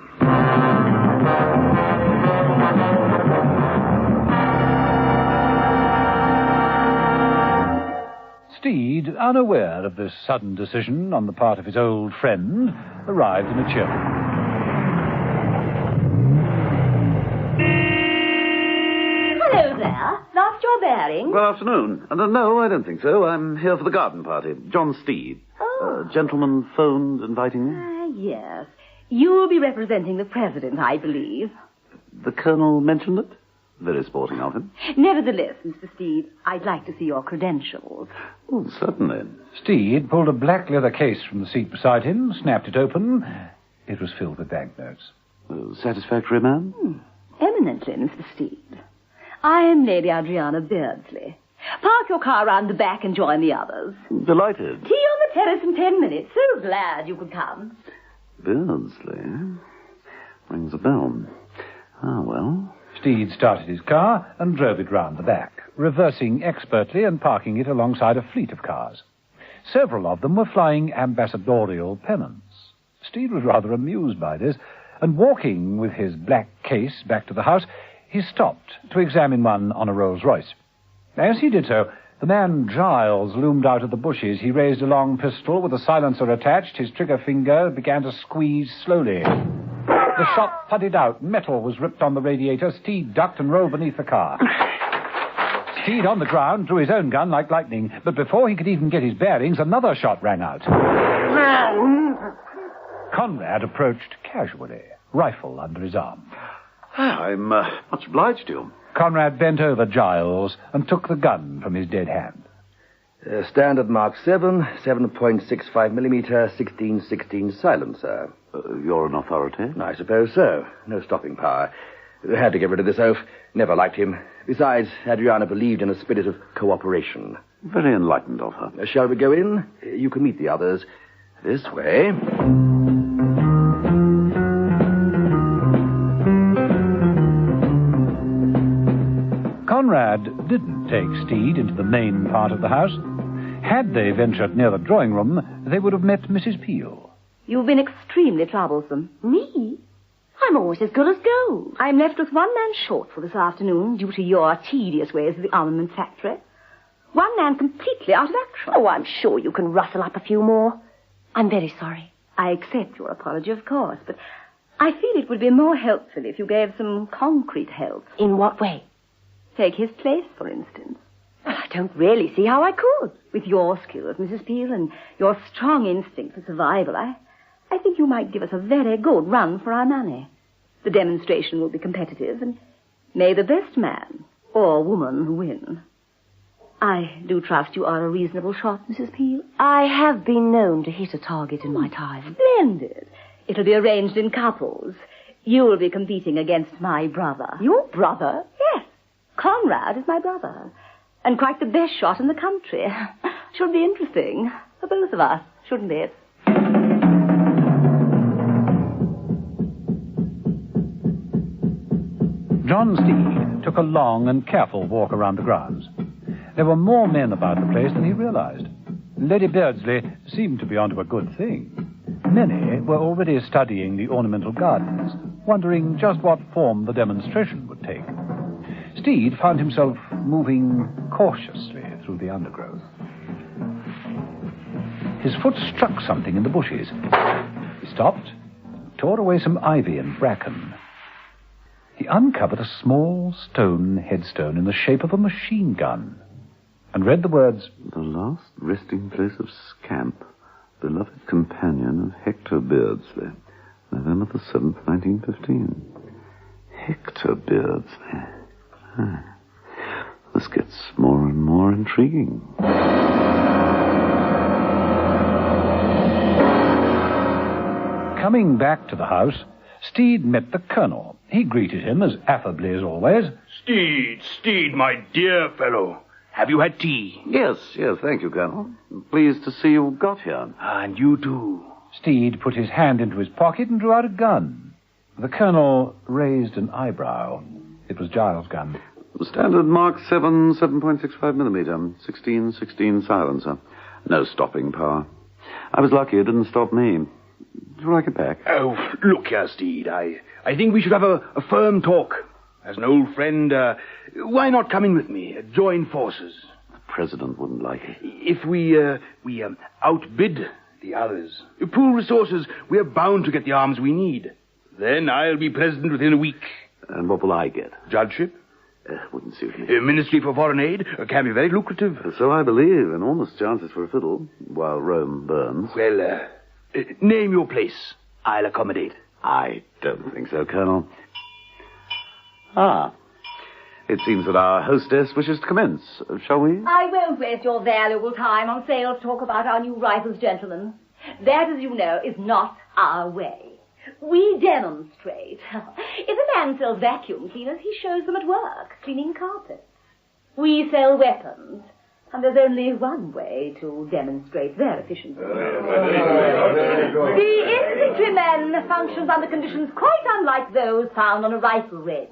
Steed, unaware of this sudden decision on the part of his old friend, arrived in a chill. Hello there. Lost your bearings? Good afternoon. No, I don't think so. I'm here for the garden party. John Steed. Oh. Gentleman phoned inviting me. Yes. You'll be representing the president, I believe. The Colonel mentioned it. Very sporting of him. Nevertheless, Mr. Steed, I'd like to see your credentials. Oh, certainly. Steed pulled a black leather case from the seat beside him, snapped it open. It was filled with banknotes. Satisfactory, ma'am? Eminently, Mr. Steed. I am Lady Adriana Beardsley. Park your car round the back and join the others. Delighted. Tea on the terrace in 10 minutes. So glad you could come. Beardsley? Rings a bell. Ah, well. Steed started his car and drove it round the back, reversing expertly and parking it alongside a fleet of cars. Several of them were flying ambassadorial pennants. Steed was rather amused by this, and walking with his black case back to the house, he stopped to examine one on a Rolls-Royce. As he did so, the man Giles loomed out of the bushes. He raised a long pistol with a silencer attached. His trigger finger began to squeeze slowly. The shot thudded out. Metal was ripped on the radiator. Steed ducked and rolled beneath the car. Steed, on the ground, drew his own gun like lightning. But before he could even get his bearings, another shot rang out. Conrad approached casually, rifle under his arm. I'm much obliged to you. Conrad bent over Giles and took the gun from his dead hand. Standard Mark 7, 7.65 millimeter, 1616 silencer. You're an authority? I suppose so. No stopping power. Had to get rid of this oaf. Never liked him. Besides, Adriana believed in a spirit of cooperation. Very enlightened of her. Shall we go in? You can meet the others. This way. Conrad didn't take Steed into the main part of the house. Had they ventured near the drawing room, they would have met Mrs. Peel. You've been extremely troublesome. Me? I'm always as good as gold. I'm left with one man short for this afternoon due to your tedious ways of the armament factory. One man completely out of action. Oh, I'm sure you can rustle up a few more. I'm very sorry. I accept your apology, of course, but I feel it would be more helpful if you gave some concrete help. In what way? Take his place, for instance. Well, I don't really see how I could. With your skills, Mrs. Peel, and your strong instinct for survival, I think you might give us a very good run for our money. The demonstration will be competitive, and may the best man or woman win. I do trust you are a reasonable shot, Mrs. Peel. I have been known to hit a target in my time. Splendid. It'll be arranged in couples. You'll be competing against my brother. Your brother? Yes. Conrad is my brother. And quite the best shot in the country. Should be interesting for both of us, shouldn't it? John Steed took a long and careful walk around the grounds. There were more men about the place than he realized. Lady Beardsley seemed to be onto a good thing. Many were already studying the ornamental gardens, wondering just what form the demonstration would take. Steed found himself moving cautiously through the undergrowth. His foot struck something in the bushes. He stopped, tore away some ivy and bracken. He uncovered a small stone headstone in the shape of a machine gun and read the words, "The last resting place of Scamp, beloved companion of Hector Beardsley, November the 7th, 1915. Hector Beardsley. This gets more and more intriguing. Coming back to the house, Steed met the Colonel. He greeted him as affably as always. Steed, my dear fellow. Have you had tea? Yes, thank you, Colonel. Pleased to see you got here. And you too. Steed put his hand into his pocket and drew out a gun. The colonel raised an eyebrow. It was Giles' gun. Standard Mark 7, 7.65 millimeter, 16-16 silencer. No stopping power. I was lucky it didn't stop me. Would you like it back? Oh, look here, Steed. I think we should have a firm talk. As an old friend, why not come in with me? Join forces. The President wouldn't like it. If we outbid the others, pool resources, we're bound to get the arms we need. Then I'll be president within a week. And what will I get? Judgeship? Wouldn't suit me. Ministry for Foreign Aid can be very lucrative. So I believe. Enormous chances for a fiddle, while Rome burns. Well, name your place. I'll accommodate. I don't think so, Colonel. It seems that our hostess wishes to commence. Shall we? I won't waste your valuable time on sales talk about our new rifles, gentlemen. That, as you know, is not our way. We demonstrate. If a man sells vacuum cleaners, he shows them at work, cleaning carpets. We sell weapons, and there's only one way to demonstrate their efficiency. The infantryman functions under conditions quite unlike those found on a rifle range.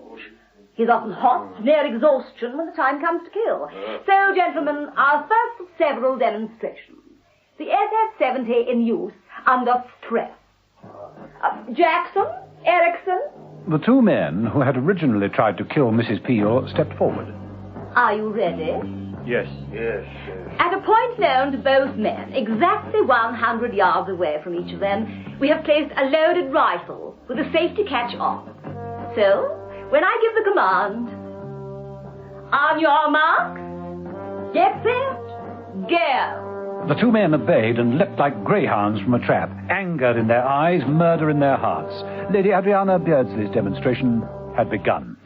He's often hot, near exhaustion when the time comes to kill. So, gentlemen, our first of several demonstrations. The SS-70 in use under stress. Jackson? Erickson? The two men who had originally tried to kill Mrs. Peel stepped forward. Are you ready? Yes. At a point known to both men, exactly 100 yards away from each of them, we have placed a loaded rifle with a safety catch on. So, when I give the command, on your mark, get set, go. The two men obeyed and leapt like greyhounds from a trap, anger in their eyes, murder in their hearts. Lady Adriana Beardsley's demonstration had begun.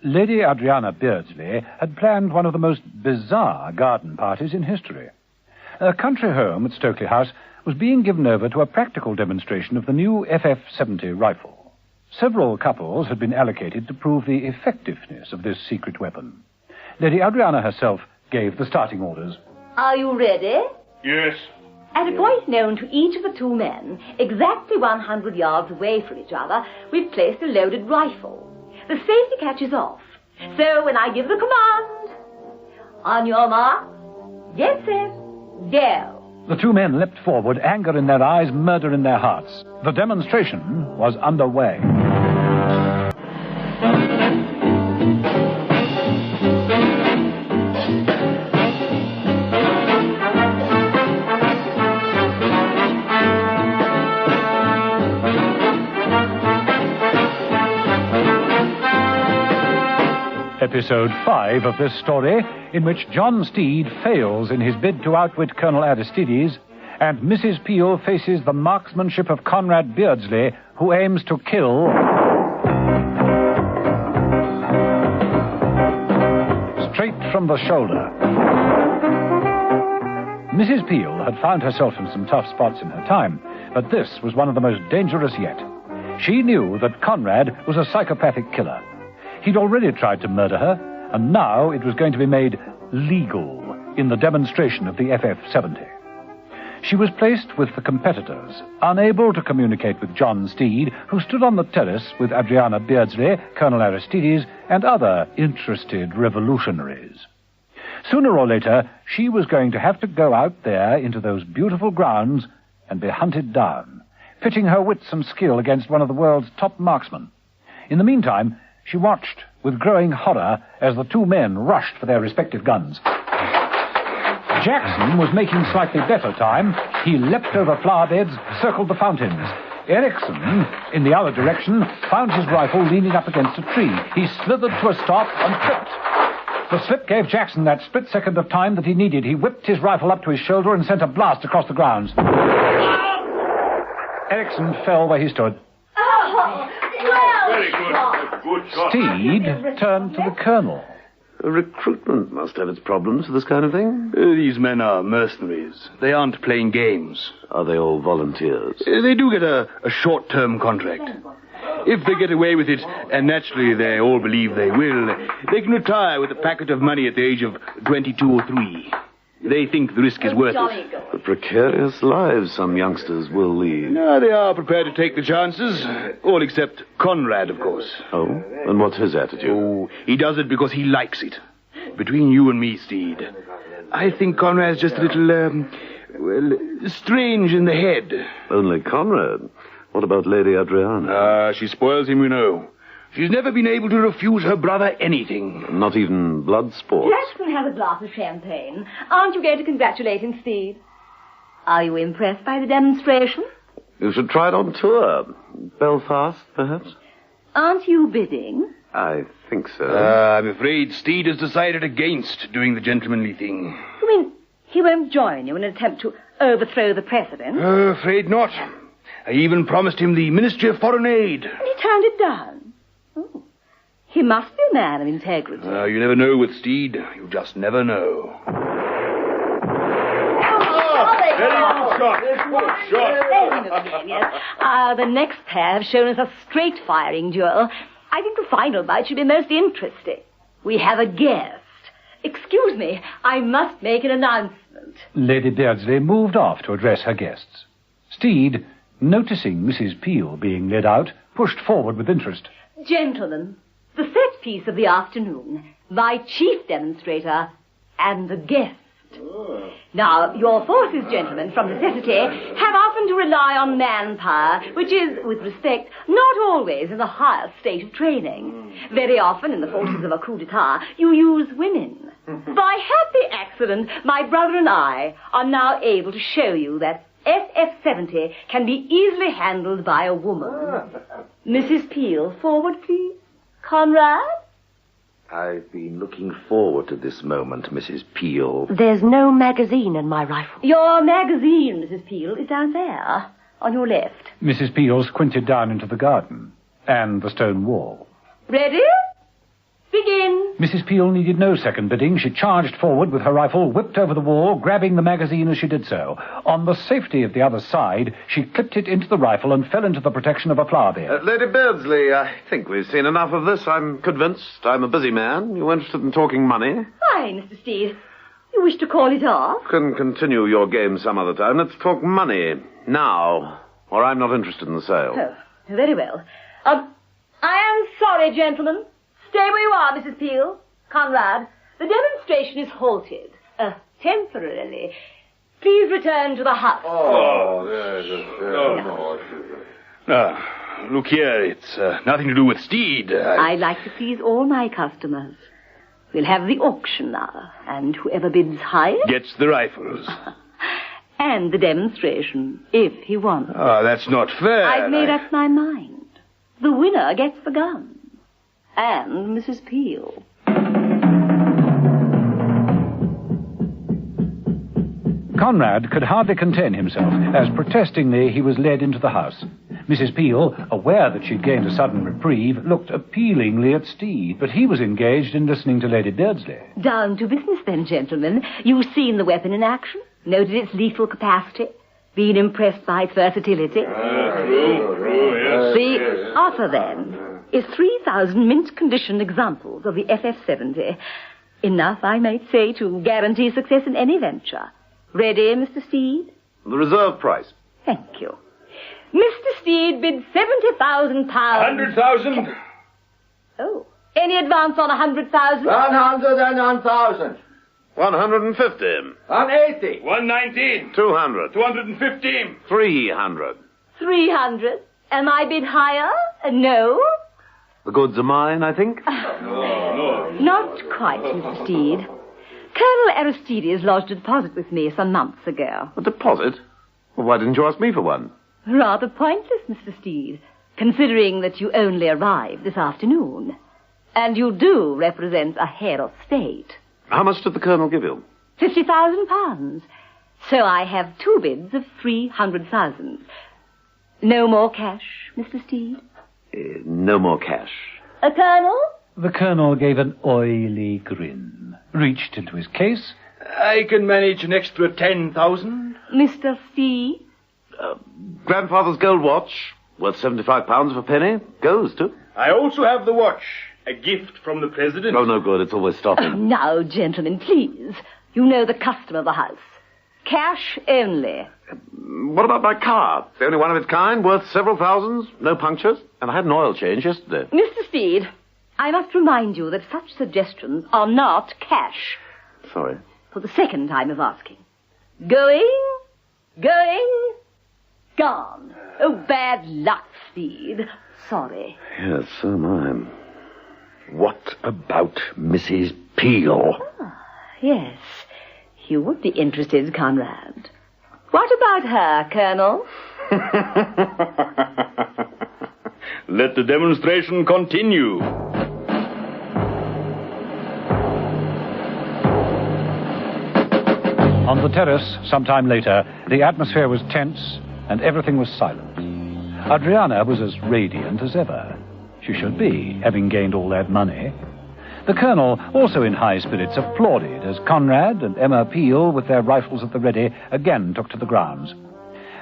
Lady Adriana Beardsley had planned one of the most bizarre garden parties in history. Her country home at Stokely House was being given over to a practical demonstration of the new FF-70 rifle. Several couples had been allocated to prove the effectiveness of this secret weapon. Lady Adriana herself gave the starting orders. Are you ready? Yes. At a point known to each of the two men, exactly 100 yards away from each other, we've placed a loaded rifle. The safety catch is off. So when I give the command, on your mark, get set, go. The two men leapt forward, anger in their eyes, murder in their hearts. The demonstration was underway. Episode 5 of this story, in which John Steed fails in his bid to outwit Colonel Aristides, and Mrs. Peel faces the marksmanship of Conrad Beardsley, who aims to kill... straight from the shoulder. Mrs. Peel had found herself in some tough spots in her time, but this was one of the most dangerous yet. She knew that Conrad was a psychopathic killer. He'd already tried to murder her, and now it was going to be made legal in the demonstration of the FF-70. She was placed with the competitors, unable to communicate with John Steed, who stood on the terrace with Adriana Beardsley, Colonel Aristides, and other interested revolutionaries. Sooner or later, she was going to have to go out there into those beautiful grounds and be hunted down, pitting her wits and skill against one of the world's top marksmen. In the meantime, she watched with growing horror as the two men rushed for their respective guns. Jackson was making slightly better time. He leapt over flower beds, circled the fountains. Erickson, in the other direction, found his rifle leaning up against a tree. He slithered to a stop and tripped. The slip gave Jackson that split second of time that he needed. He whipped his rifle up to his shoulder and sent a blast across the grounds. Erickson fell where he stood. Very good. Good shot. Steed turned to the colonel. Recruitment must have its problems for this kind of thing. These men are mercenaries. They aren't playing games. Are they all volunteers? They do get a short-term contract. If they get away with it, and naturally they all believe they will, they can retire with a packet of money at the age of 22 or 3. They think the risk is worth it. The precarious lives some youngsters will lead. No, they are prepared to take the chances. All except Conrad, of course. Oh? And what's his attitude? Oh, he does it because he likes it. Between you and me, Steed, I think Conrad's just a little, strange in the head. Only Conrad? What about Lady Adriana? She spoils him, you know. She's never been able to refuse her brother anything. Not even blood sports? Jackson has a glass of champagne. Aren't you going to congratulate him, Steed? Are you impressed by the demonstration? You should try it on tour. Belfast, perhaps? Aren't you bidding? I think so. I'm afraid Steed has decided against doing the gentlemanly thing. You mean he won't join you in an attempt to overthrow the precedent? Afraid not. I even promised him the Ministry of Foreign Aid. And he turned it down. Oh. He must be a man of integrity. You never know with Steed. You just never know. Good shot. The next pair have shown us a straight-firing duel. I think the final fight should be most interesting. We have a guest. Excuse me, I must make an announcement. Lady Beardsley moved off to address her guests. Steed, noticing Mrs. Peel being led out, pushed forward with interest. Gentlemen, the set piece of the afternoon, my chief demonstrator, and the guest. Now, your forces, gentlemen, from necessity, have often to rely on manpower, which is, with respect, not always in the highest state of training. Very often, in the forces of a coup d'etat, you use women. By happy accident, my brother and I are now able to show you that FF-70 can be easily handled by a woman. Mrs. Peel, forward, please. Conrad? I've been looking forward to this moment, Mrs. Peel. There's no magazine in my rifle. Your magazine, Mrs. Peel, is down there, on your left. Mrs. Peel squinted down into the garden and the stone wall. Ready? Begin. Mrs. Peel needed no second bidding. She charged forward with her rifle, whipped over the wall, grabbing the magazine as she did so. On the safety of the other side, she clipped it into the rifle and fell into the protection of a flower bed. Lady Beardsley, I think we've seen enough of this. I'm convinced. I'm a busy man. You interested in talking money? Hi, Mr. Steed. You wish to call it off? Can continue your game some other time. Let's talk money now, or I'm not interested in the sale. Oh, very well. I am sorry, gentlemen. Stay where you are, Mrs. Peel. Conrad, the demonstration is halted. Temporarily. Please return to the house. Look here, it's nothing to do with Steed. I like to please all my customers. We'll have the auction now, and whoever bids highest gets the rifles. And the demonstration, if he wants. That's not fair. I've made up my mind. The winner gets the gun. And Mrs. Peel. Conrad could hardly contain himself, as protestingly he was led into the house. Mrs. Peel, aware that she'd gained a sudden reprieve, looked appealingly at Steed, but he was engaged in listening to Lady Beardsley. Down to business then, gentlemen. You've seen the weapon in action, noted its lethal capacity, been impressed by its versatility. The offer, then, is 3,000 mint-condition examples of the FF-70. Enough, I might say, to guarantee success in any venture. Ready, Mr. Steed? The reserve price. Thank you. Mr. Steed bids £70,000. 100,000. Oh. Any advance on 100,000? 101,000. 150. 180. 119. 200. 215. 300. 300. Am I bid higher? No? The goods are mine, I think. Not quite, Mr. Steed. Colonel Aristides lodged a deposit with me some months ago. A deposit? Well, why didn't you ask me for one? Rather pointless, Mr. Steed, considering that you only arrived this afternoon. And you do represent a head of state. How much did the Colonel give you? £50,000. So I have two bids of 300,000. No more cash, Mr. Steed? No more cash. Colonel? The Colonel gave an oily grin, reached into his case. I can manage an extra 10,000. Mr. Steed? Grandfather's gold watch. Worth £75 for a penny. Goes, too. I also have the watch. A gift from the President. Oh, no good. It's always stopping. Oh, now, gentlemen, please. You know the custom of the house. Cash only. What about my car? It's the only one of its kind, worth several thousands, no punctures. And I had an oil change yesterday. Mr. Steed, I must remind you that such suggestions are not cash. Sorry. For the second time of asking. Going, gone. Oh, bad luck, Steed. Sorry. Yes, so am I. What about Mrs. Peel? Yes, you would be interested, Conrad. What about her, Colonel? Let the demonstration continue. On the terrace, some time later, the atmosphere was tense and everything was silent. Adriana was as radiant as ever. She should be, having gained all that money. The Colonel, also in high spirits, applauded as Conrad and Emma Peel, with their rifles at the ready, again took to the grounds.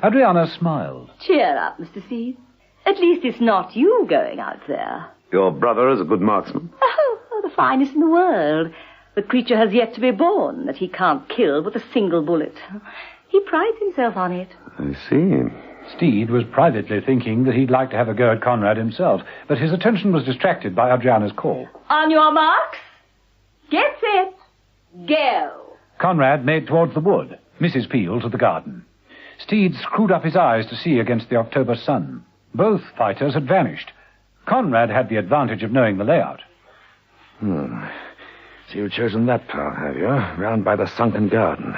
Adriana smiled. Cheer up, Mr. Steed. At least it's not you going out there. Your brother is a good marksman. Oh, the finest in the world. The creature has yet to be born that he can't kill with a single bullet. He prides himself on it. I see. Steed was privately thinking that he'd like to have a go at Conrad himself, but his attention was distracted by Adriana's call. On your marks, get set, go. Conrad made towards the wood, Mrs. Peel to the garden. Steed screwed up his eyes to see against the October sun. Both fighters had vanished. Conrad had the advantage of knowing the layout. So you've chosen that path, have you? Round by the sunken garden.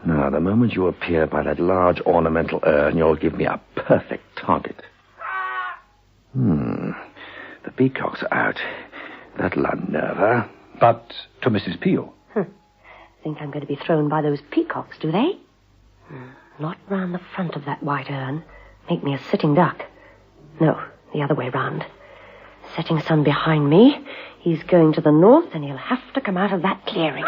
Now, the moment you appear by that large ornamental urn, you'll give me a perfect target. The peacocks are out. That'll unnerve her. But to Mrs. Peel. Think I'm going to be thrown by those peacocks, do they? Not round the front of that white urn. Make me a sitting duck. No, the other way round. Setting sun behind me. He's going to the north, and he'll have to come out of that clearing.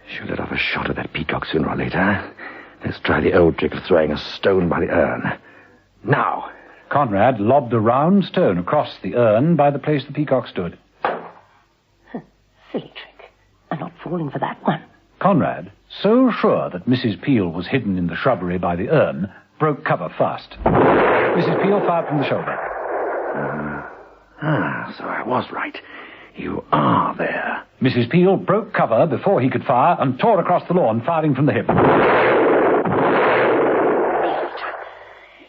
She'll let off a shot at that peacock sooner or later. Let's try the old trick of throwing a stone by the urn. Now. Conrad lobbed a round stone across the urn by the place the peacock stood. Silly trick. I'm not falling for that one. Conrad, so sure that Mrs. Peel was hidden in the shrubbery by the urn, broke cover fast. Mrs. Peel fired from the shoulder. So I was right. You are there. Mrs. Peel broke cover before he could fire and tore across the lawn, firing from the hip.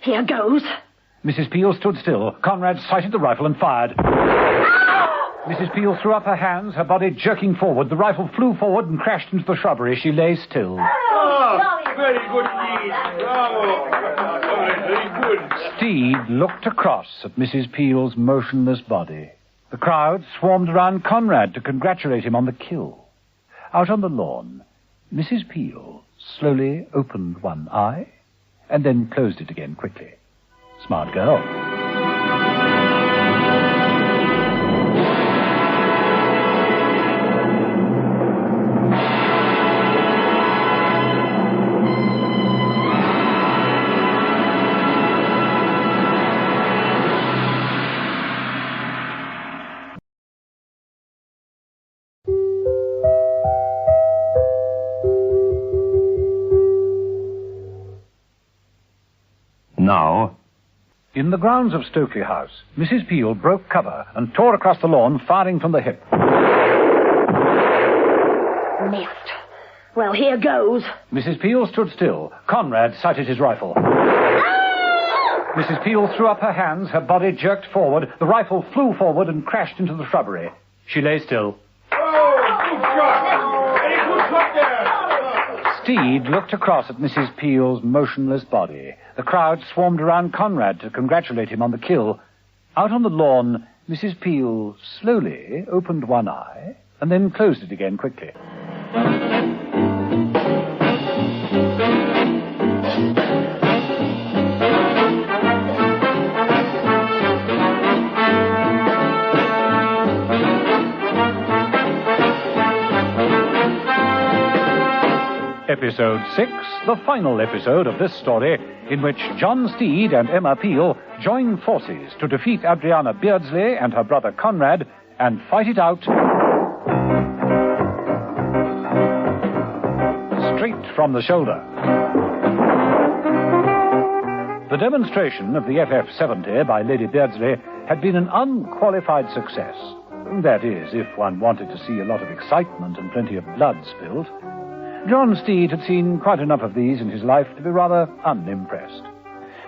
Here goes. Mrs. Peel stood still. Conrad sighted the rifle and fired. Mrs. Peel threw up her hands, her body jerking forward. The rifle flew forward and crashed into the shrubbery. She lay still. Very good indeed. Bravo. Very good. Steed looked across at Mrs. Peel's motionless body. The crowd swarmed around Conrad to congratulate him on the kill. Out on the lawn, Mrs. Peel slowly opened one eye and then closed it again quickly. Smart girl. Now, in the grounds of Stokely House, Mrs. Peel broke cover and tore across the lawn, firing from the hip. Missed. Well, here goes. Mrs. Peel stood still. Conrad sighted his rifle. Mrs. Peel threw up her hands, her body jerked forward. The rifle flew forward and crashed into the shrubbery. She lay still. Steed looked across at Mrs. Peel's motionless body. The crowd swarmed around Conrad to congratulate him on the kill. Out on the lawn, Mrs. Peel slowly opened one eye and then closed it again quickly. Episode 6, the final episode of this story, in which John Steed and Emma Peel join forces to defeat Adriana Beardsley and her brother Conrad and fight it out straight from the shoulder. The demonstration of the FF-70 by Lady Beardsley had been an unqualified success. That is, if one wanted to see a lot of excitement and plenty of blood spilt. John Steed had seen quite enough of these in his life to be rather unimpressed.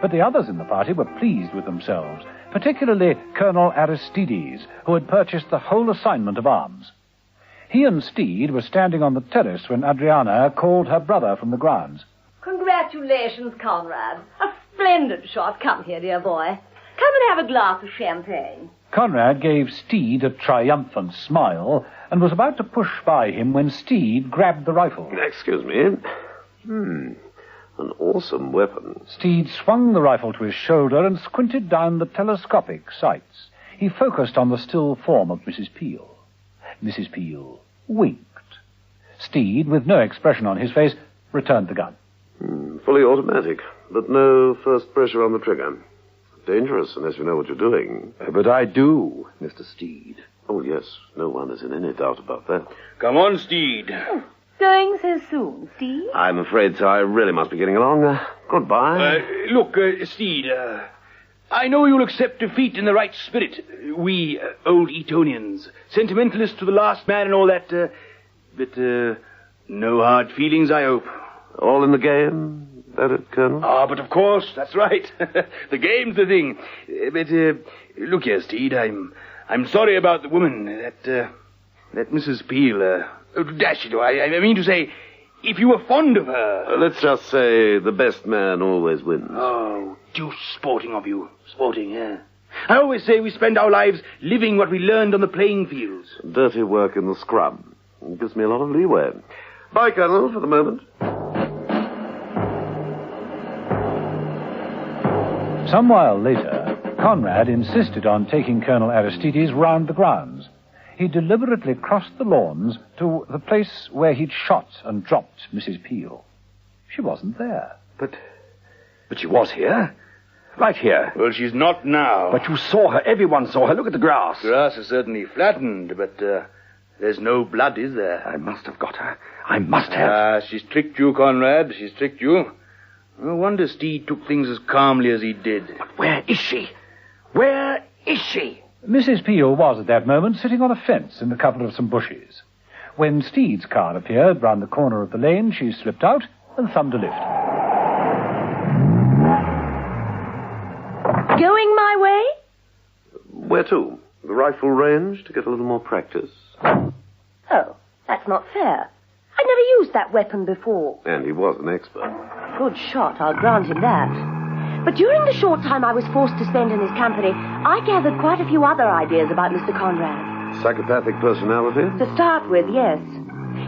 But the others in the party were pleased with themselves, particularly Colonel Aristides, who had purchased the whole assignment of arms. He and Steed were standing on the terrace when Adriana called her brother from the grounds. Congratulations, Conrad. A splendid shot. Come here, dear boy. Come and have a glass of champagne. Conrad gave Steed a triumphant smile and was about to push by him when Steed grabbed the rifle. Excuse me. An awesome weapon. Steed swung the rifle to his shoulder and squinted down the telescopic sights. He focused on the still form of Mrs. Peel. Mrs. Peel winked. Steed, with no expression on his face, returned the gun. Fully automatic, but no first pressure on the trigger. Dangerous unless you know what you're doing. But I do, Mr. Steed. Oh, yes. No one is in any doubt about that. Come on, Steed. Going so soon, Steed? I'm afraid so. I really must be getting along. Goodbye. Look, Steed, I know you'll accept defeat in the right spirit. We, old Etonians, sentimentalists to the last man and all that, but no hard feelings, I hope. All in the game? That it, Colonel? But of course, that's right. The game's the thing. But, look here, Steed, I'm sorry about the woman, that Mrs. Peel, dash it, I mean to say, if you were fond of her... let's just say the best man always wins. Oh, deuce sporting of you. Sporting, yeah. I always say we spend our lives living what we learned on the playing fields. Dirty work in the scrub. It gives me a lot of leeway. Bye, Colonel, for the moment. Some while later, Conrad insisted on taking Colonel Aristides round the grounds. He deliberately crossed the lawns to the place where he'd shot and dropped Mrs. Peel. She wasn't there. But she was here. Right here. Well, she's not now. But you saw her. Everyone saw her. Look at the grass. Grass is certainly flattened, but there's no blood, is there? I must have got her. I must have. She's tricked you, Conrad. She's tricked you. No wonder Steed took things as calmly as he did. But where is she? Where is she? Mrs. Peel was at that moment sitting on a fence in the cover of some bushes. When Steed's car appeared round the corner of the lane, she slipped out and thumbed a lift. Going my way? Where to? The rifle range to get a little more practice. Oh, that's not fair. I'd never used that weapon before. And he was an expert. Good shot, I'll grant him that. But during the short time I was forced to spend in his company, I gathered quite a few other ideas about Mr. Conrad. Psychopathic personality? To start with, yes.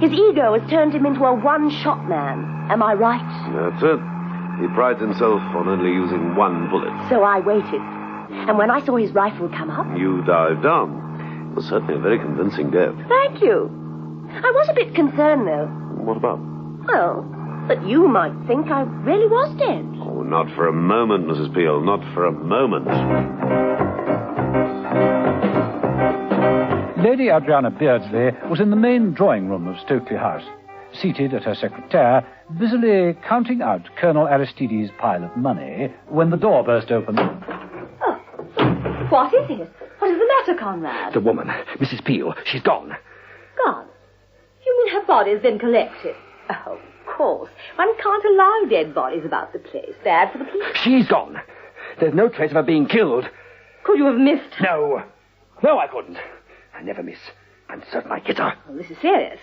His ego has turned him into a one-shot man. Am I right? That's it. He prides himself on only using one bullet. So I waited. And when I saw his rifle come up... You dived down. It was certainly a very convincing death. Thank you. I was a bit concerned, though. What about? Well, that you might think I really was dead. Oh, not for a moment, Mrs. Peel. Not for a moment. Lady Adriana Beardsley was in the main drawing room of Stokely House, seated at her secretaire, busily counting out Colonel Aristides' pile of money, when the door burst open. Oh, what is it? What is the matter, Conrad? The woman, Mrs. Peel, she's gone. Gone? You mean her body's been collected? Oh, of course. One can't allow dead bodies about the place. Bad for the police. She's gone. There's no trace of her being killed. Could you have missed her? No. No, I couldn't. I never miss. I'm certain I get her. Well, this is serious.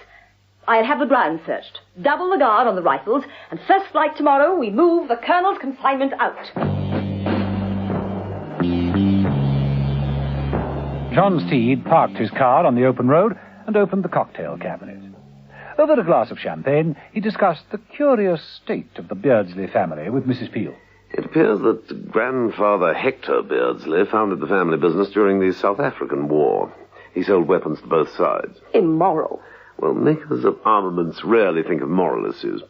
I'll have the ground searched. Double the guard on the rifles, and first flight tomorrow, we move the Colonel's consignment out. John Steed parked his car on the open road and opened the cocktail cabinet. Over a glass of champagne, he discussed the curious state of the Beardsley family with Mrs. Peel. It appears that grandfather Hector Beardsley founded the family business during the South African War. He sold weapons to both sides. Immoral. Well, makers of armaments rarely think of moral issues.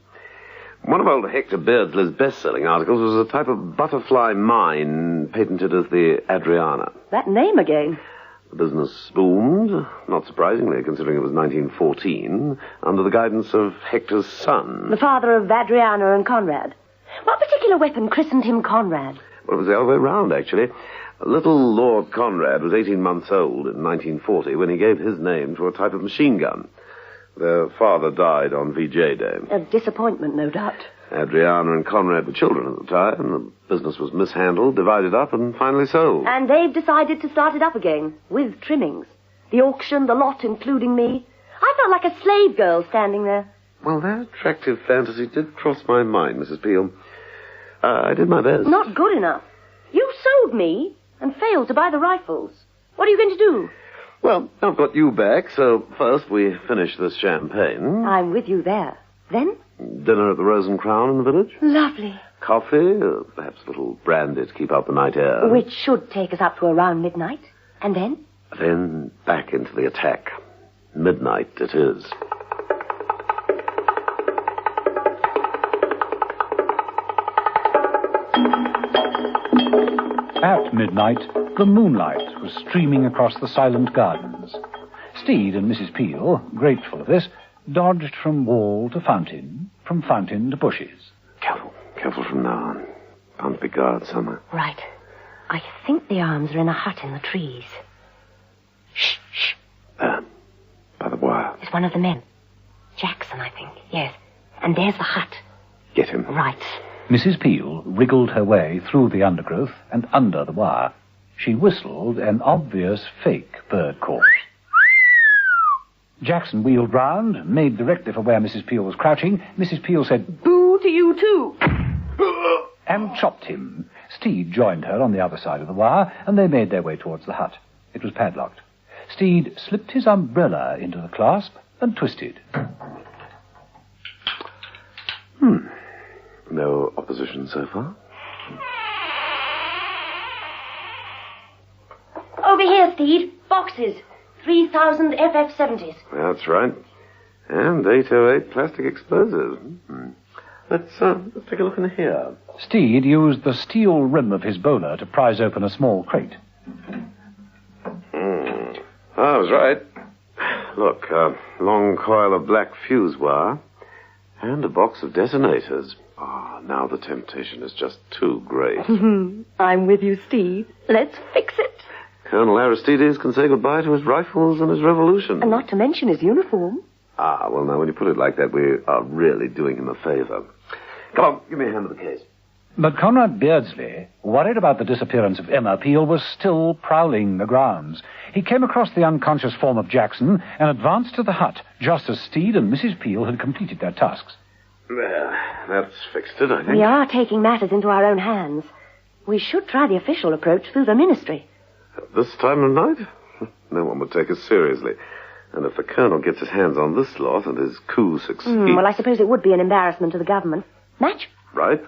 One of old Hector Beardsley's best-selling articles was a type of butterfly mine patented as the Adriana. That name again. The business boomed, not surprisingly, considering it was 1914, under the guidance of Hector's son. The father of Adriana and Conrad. What particular weapon christened him Conrad? Well, it was the other way round, actually. Little Lord Conrad was 18 months old in 1940 when he gave his name to a type of machine gun. Their father died on VJ Day. A disappointment, no doubt. Adriana and Conrad were children at the time. The business was mishandled, divided up, and finally sold. And they've decided to start it up again, with trimmings. The auction, the lot, including me. I felt like a slave girl standing there. Well, that attractive fantasy did cross my mind, Mrs. Peel. I did my best. Not good enough. You sold me and failed to buy the rifles. What are you going to do? Well, I've got you back, so first we finish this champagne. I'm with you there. Then? Dinner at the Rose and Crown in the village. Lovely. Coffee, perhaps a little brandy to keep out the night air. Which should take us up to around midnight. And then? Then back into the attack. Midnight it is. At midnight, the moonlight was streaming across the silent gardens. Steed and Mrs. Peel, grateful of this, dodged from wall to fountain, from fountain to bushes. Careful from now on. Bound to be guards somewhere. Right. I think the arms are in a hut in the trees. Shh. There. By the wire. It's one of the men. Jackson, I think. Yes. And there's the hut. Get him. Right. Mrs. Peel wriggled her way through the undergrowth and under the wire. She whistled an obvious fake bird call. Jackson wheeled round, made directly for where Mrs. Peel was crouching. Mrs. Peel said, "Boo to you too," and chopped him. Steed joined her on the other side of the wire, and they made their way towards the hut. It was padlocked. Steed slipped his umbrella into the clasp and twisted. No opposition so far. Over here, Steed. Boxes. 3,000 FF-70s. That's right. And 808 plastic explosives. Let's take a look in here. Steed used the steel rim of his bowler to prise open a small crate. I was right. Look, a long coil of black fuse wire and a box of detonators. Now the temptation is just too great. I'm with you, Steed. Let's fix it. Colonel Aristides can say goodbye to his rifles and his revolution. And not to mention his uniform. Well, now, when you put it like that, we are really doing him a favor. Come on, give me a hand with the case. But Conrad Beardsley, worried about the disappearance of Emma Peel, was still prowling the grounds. He came across the unconscious form of Jackson and advanced to the hut, just as Steed and Mrs. Peel had completed their tasks. There, that's fixed it, I think. We are taking matters into our own hands. We should try the official approach through the ministry. At this time of night? No one would take us seriously. And if the Colonel gets his hands on this lot and his coup succeeds... Well, I suppose it would be an embarrassment to the government. Match? Right.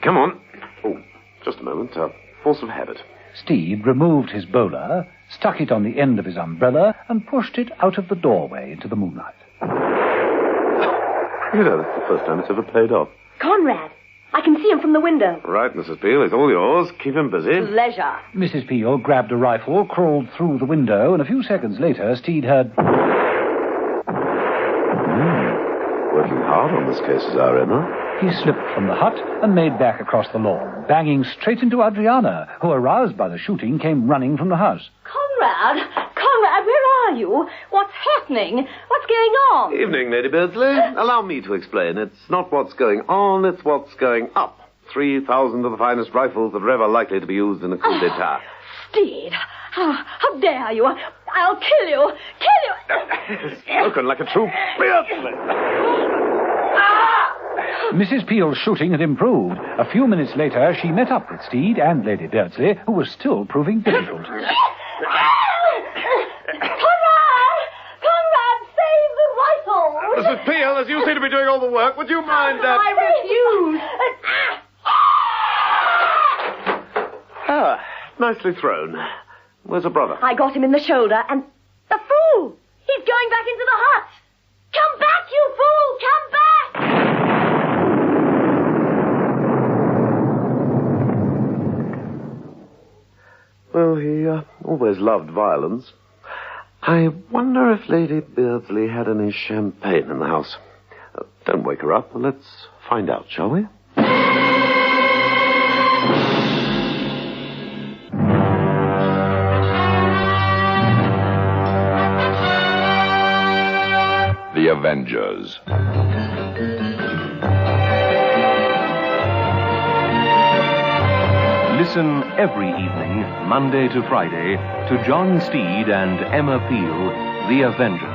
Come on. Oh, just a moment. Force of habit. Steed removed his bowler, stuck it on the end of his umbrella, and pushed it out of the doorway into the moonlight. You know, that's the first time it's ever paid off. Conrad! I can see him from the window. Right, Mrs. Peel, it's all yours. Keep him busy. Pleasure. Mrs. Peel grabbed a rifle, crawled through the window, and a few seconds later, Steed heard... Working hard on this case is our Emma. He slipped from the hut and made back across the lawn, banging straight into Adriana, who, aroused by the shooting, came running from the house. Conrad, where are you? What's happening? What's going on? Evening, Lady Beardsley. Allow me to explain. It's not what's going on, it's what's going up. 3,000 of the finest rifles that are ever likely to be used in a coup d'etat. Steed, how dare you? I'll kill you. Kill you. Spoken like a true Beardsley. Mrs. Peel's shooting had improved. A few minutes later, she met up with Steed and Lady Beardsley, who was still proving difficult. Conrad, save the rifle! Mrs. Peel, as you seem to be doing all the work, would you mind... I refuse. Nicely thrown. Where's her brother? I got him in the shoulder, and... The fool! He's going back into the hut! Come always loved violence. I wonder if Lady Beardsley had any champagne in the house. Don't wake her up. Let's find out, shall we? The Avengers. Listen every evening, Monday to Friday, to John Steed and Emma Peel, The Avengers.